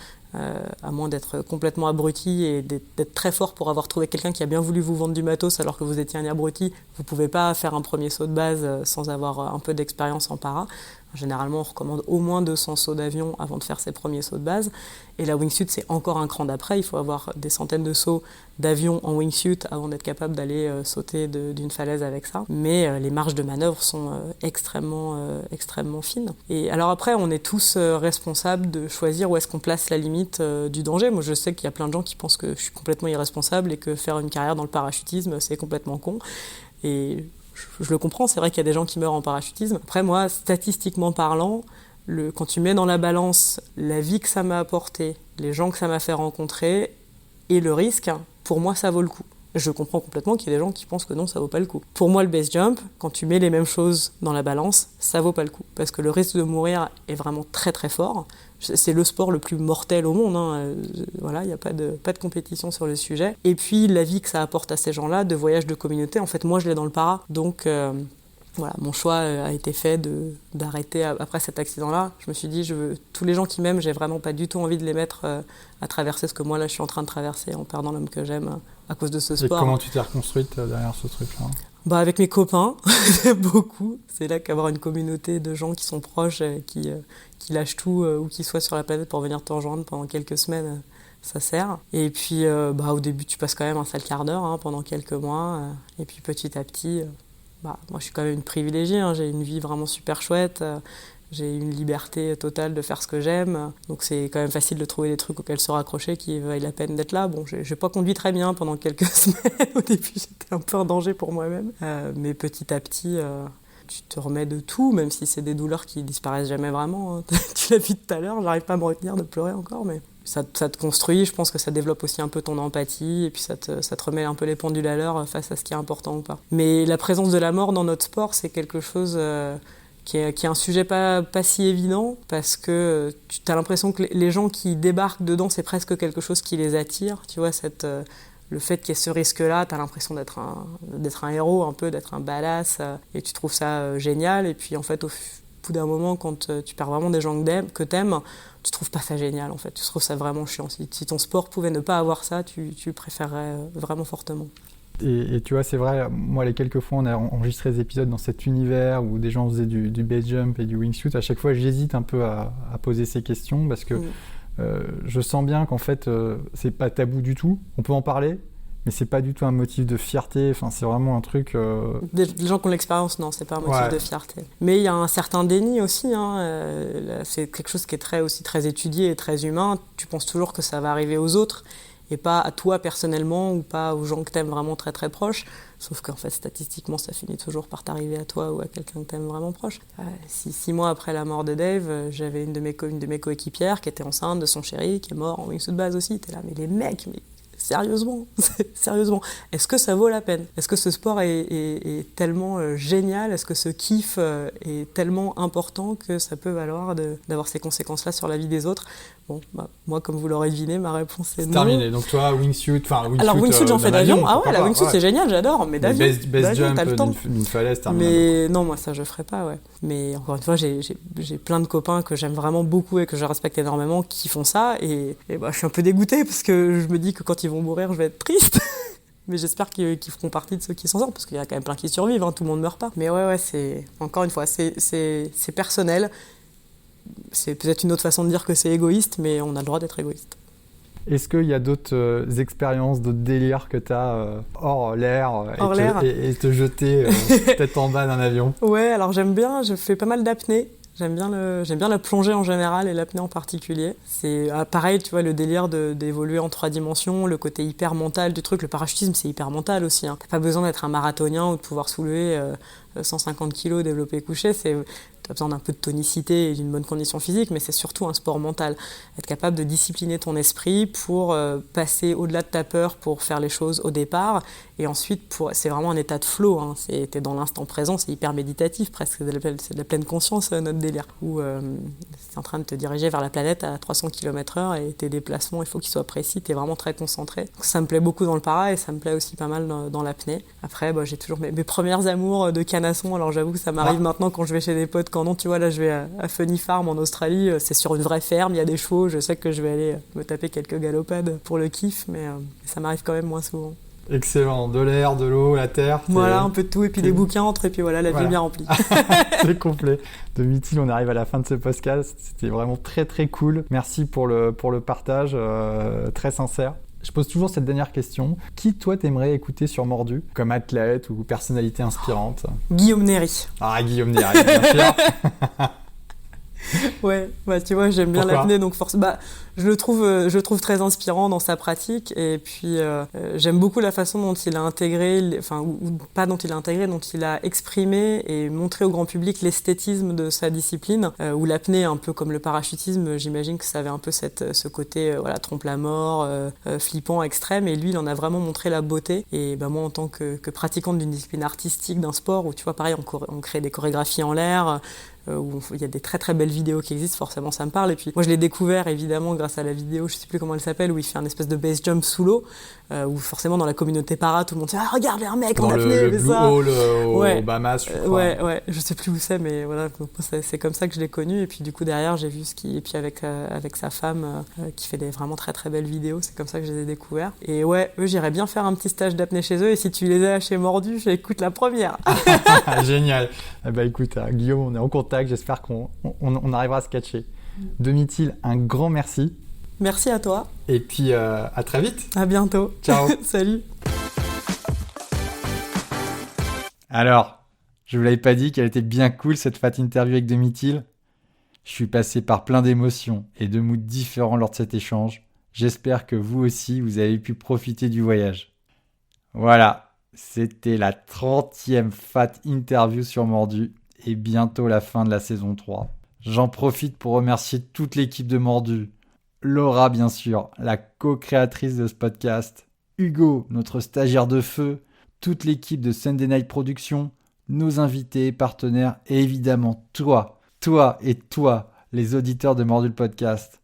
À moins d'être complètement abruti et d'être très fort pour avoir trouvé quelqu'un qui a bien voulu vous vendre du matos alors que vous étiez un abruti, vous ne pouvez pas faire un premier saut de base sans avoir un peu d'expérience en para. Généralement, on recommande au moins 200 sauts d'avion avant de faire ses premiers sauts de base. Et la wingsuit, c'est encore un cran d'après. Il faut avoir des centaines de sauts d'avion en wingsuit avant d'être capable d'aller sauter d'une falaise avec ça. Mais les marges de manœuvre sont extrêmement fines. Et alors après, on est tous responsables de choisir où est-ce qu'on place la limite du danger. Moi, je sais qu'il y a plein de gens qui pensent que je suis complètement irresponsable et que faire une carrière dans le parachutisme, c'est complètement con. Et je le comprends, c'est vrai qu'il y a des gens qui meurent en parachutisme. Après, moi, statistiquement parlant, quand tu mets dans la balance la vie que ça m'a apporté, les gens que ça m'a fait rencontrer et le risque, pour moi, ça vaut le coup. Je comprends complètement qu'il y ait des gens qui pensent que non, ça vaut pas le coup. Pour moi, le base jump, quand tu mets les mêmes choses dans la balance, ça vaut pas le coup. Parce que le risque de mourir est vraiment très très fort. C'est le sport le plus mortel au monde. Voilà, il n'y a pas de compétition sur le sujet. Et puis, la vie que ça apporte à ces gens-là, de voyage de communauté, en fait, moi, je l'ai dans le para. Donc, voilà, mon choix a été fait d'arrêter après cet accident-là. Je me suis dit, tous les gens qui m'aiment, j'ai vraiment pas du tout envie de les mettre à traverser ce que moi, là, je suis en train de traverser en perdant l'homme que j'aime à cause de ce sport. Et comment tu t'es reconstruite derrière ce truc-là ? Avec mes copains, beaucoup. C'est là qu'avoir une communauté de gens qui sont proches, qui lâchent tout, où qu'ils soient sur la planète pour venir te rejoindre pendant quelques semaines, ça sert. Et puis, au début, tu passes quand même un sale quart d'heure pendant quelques mois. Et puis, petit à petit... moi, je suis quand même une privilégiée, j'ai une vie vraiment super chouette, j'ai une liberté totale de faire ce que j'aime, donc c'est quand même facile de trouver des trucs auxquels se raccrocher qui vaillent la peine d'être là. Bon, j'ai pas conduit très bien pendant quelques semaines, au début j'étais un peu en danger pour moi-même, mais petit à petit, tu te remets de tout, même si c'est des douleurs qui disparaissent jamais vraiment. Tu l'as vu tout à l'heure, j'arrive pas à me retenir de pleurer encore, mais... Ça te construit, je pense que ça développe aussi un peu ton empathie et puis ça te remet un peu les pendules à l'heure face à ce qui est important ou pas. Mais la présence de la mort dans notre sport, c'est quelque chose qui est un sujet pas si évident parce que tu as l'impression que les gens qui débarquent dedans, c'est presque quelque chose qui les attire. Tu vois, le fait qu'il y ait ce risque-là, tu as l'impression d'être un héros, un peu, d'être un badass et tu trouves ça génial. Et puis en fait, au bout d'un moment, quand tu perds vraiment des gens que t'aimes, tu trouves pas ça génial en fait, tu trouves ça vraiment chiant. Si ton sport pouvait ne pas avoir ça, tu préférerais vraiment fortement. Et tu vois, c'est vrai, moi les quelques fois on a enregistré des épisodes dans cet univers où des gens faisaient du base jump et du wingsuit, à chaque fois j'hésite un peu à poser ces questions parce que je sens bien qu'en fait c'est pas tabou du tout, on peut en parler, mais c'est pas du tout un motif de fierté, enfin c'est vraiment un truc... Des gens qui ont l'expérience, non, c'est pas un motif de fierté. Mais il y a un certain déni aussi, c'est quelque chose qui est aussi très étudié et très humain, tu penses toujours que ça va arriver aux autres, et pas à toi personnellement, ou pas aux gens que t'aimes vraiment très très proches, sauf qu'en fait statistiquement ça finit toujours par t'arriver à toi ou à quelqu'un que t'aimes vraiment proche. 6 mois après la mort de Dave, j'avais une de mes coéquipières qui était enceinte de son chéri, qui est mort en wingsuit de base aussi, t'es là, mais les mecs, sérieusement, est-ce que ça vaut la peine ? Est-ce que ce sport est tellement génial ? Est-ce que ce kiff est tellement important que ça peut valoir d'avoir ces conséquences-là sur la vie des autres ? Bon, moi, comme vous l'aurez deviné, ma réponse est non. Terminé. Donc toi, wingsuit, alors wingsuit, j'en fais d'avion. Ah ouais, la wingsuit, c'est génial, j'adore. Mais d'avion, base jump t'as le temps. d'une falaise, terminé. Mais non, moi, ça, je ferais pas, ouais. Mais encore une fois, j'ai plein de copains que j'aime vraiment beaucoup et que je respecte énormément qui font ça. Et je suis un peu dégoûtée parce que je me dis que quand ils vont mourir, je vais être triste. Mais j'espère qu'ils feront partie de ceux qui s'en sortent, parce qu'il y a quand même plein qui survivent, tout le monde meurt pas. Mais ouais, c'est... Encore une fois, c'est personnel. C'est peut-être une autre façon de dire que c'est égoïste, mais on a le droit d'être égoïste. Est-ce qu'il y a d'autres expériences, d'autres délires que tu as hors l'air et te jeter tête en bas d'un avion ? Ouais, alors je fais pas mal d'apnée. J'aime bien la plongée en général et l'apnée en particulier. C'est pareil, tu vois, le délire d'évoluer en 3 dimensions, le côté hyper mental du truc. Le parachutisme, c'est hyper mental aussi. T'as pas besoin d'être un marathonien ou de pouvoir soulever 150 kilos développé couché. T'as besoin d'un peu de tonicité et d'une bonne condition physique, mais c'est surtout un sport mental. Être capable de discipliner ton esprit pour passer au-delà de ta peur, pour faire les choses au départ. Et ensuite, c'est vraiment un état de flow. T'es dans l'instant présent, c'est hyper méditatif presque. C'est de la pleine conscience, notre délire. Où t'es en train de te diriger vers la planète à 300 km/h et tes déplacements, il faut qu'ils soient précis. T'es vraiment très concentré. Donc, ça me plaît beaucoup dans le para et ça me plaît aussi pas mal dans l'apnée. Après, j'ai toujours mes premières amours de canasson. Alors j'avoue que ça m'arrive maintenant quand je vais chez des potes. Quand non, tu vois, là je vais à Funny Farm en Australie, c'est sur une vraie ferme, il y a des chevaux, je sais que je vais aller me taper quelques galopades pour le kiff, mais ça m'arrive quand même moins souvent. Excellent, de l'air, de l'eau, la terre. Voilà, un peu de tout, et puis des bouquins entre, et puis voilà, la vie est bien remplie. C'est complet. De Mithil, on arrive à la fin de ce podcast, c'était vraiment très très cool. Merci pour le partage, très sincère. Je pose toujours cette dernière question. Qui, toi, t'aimerais écouter sur Mordu, comme athlète ou personnalité inspirante ? Guillaume Néry. Ah, Guillaume Néry, bien sûr. Ouais, bah tu vois, j'aime bien Pourquoi l'apnée, donc je le trouve très inspirant dans sa pratique, et puis j'aime beaucoup la façon dont il a intégré, ou pas dont il a intégré, dont il a exprimé et montré au grand public l'esthétisme de sa discipline, où l'apnée, un peu comme le parachutisme, j'imagine que ça avait un peu ce côté, trompe la mort, flippant, extrême, et lui, il en a vraiment montré la beauté. Et bah moi, en tant que pratiquante d'une discipline artistique, d'un sport, où tu vois, pareil, on crée des chorégraphies en l'air, où il y a des très très belles vidéos qui existent, forcément ça me parle. Et puis moi je l'ai découvert évidemment grâce à la vidéo, je sais plus comment elle s'appelle, où il fait un espèce de base jump sous l'eau, où forcément dans la communauté para, tout le monde dit « Ah, regarde un mec en apnée, le mais Blue ça !» Hole aux Ouais. Bahamas, je crois. Ouais, je sais plus où c'est, mais voilà, c'est comme ça que je l'ai connu. Et puis du coup derrière j'ai vu et puis avec sa femme qui fait des vraiment très très belles vidéos, c'est comme ça que je les ai découverts. Et ouais, eux, j'irais bien faire un petit stage d'apnée chez eux, et si tu les as chez Mordu, j'écoute la première. Génial. Bah écoute, Guillaume, on est en contact, j'espère qu'on arrivera à se catcher. Domitil, un grand merci. Merci à toi. Et puis à très vite. À bientôt. Ciao. Salut. Alors, je vous l'avais pas dit qu'elle était bien cool cette fat interview avec Domitil. Je suis passé par plein d'émotions et de moods différents lors de cet échange. J'espère que vous aussi, vous avez pu profiter du voyage. Voilà, c'était la 30e fat interview sur Mordu et bientôt la fin de la saison 3. J'en profite pour remercier toute l'équipe de Mordu. Laura, bien sûr, la co-créatrice de ce podcast. Hugo, notre stagiaire de feu. Toute l'équipe de Sunday Night Productions. Nos invités et partenaires. Et évidemment, toi, les auditeurs de Mordu le podcast.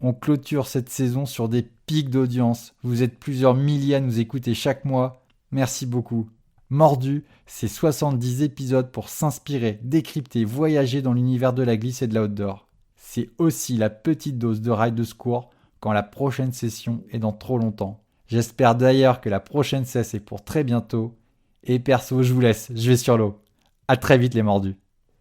On clôture cette saison sur des pics d'audience. Vous êtes plusieurs milliers à nous écouter chaque mois. Merci beaucoup. Mordu, c'est 70 épisodes pour s'inspirer, décrypter, voyager dans l'univers de la glisse et de la outdoor. C'est aussi la petite dose de rail de secours quand la prochaine session est dans trop longtemps. J'espère d'ailleurs que la prochaine session est pour très bientôt. Et perso, je vous laisse, je vais sur l'eau. À très vite les mordus.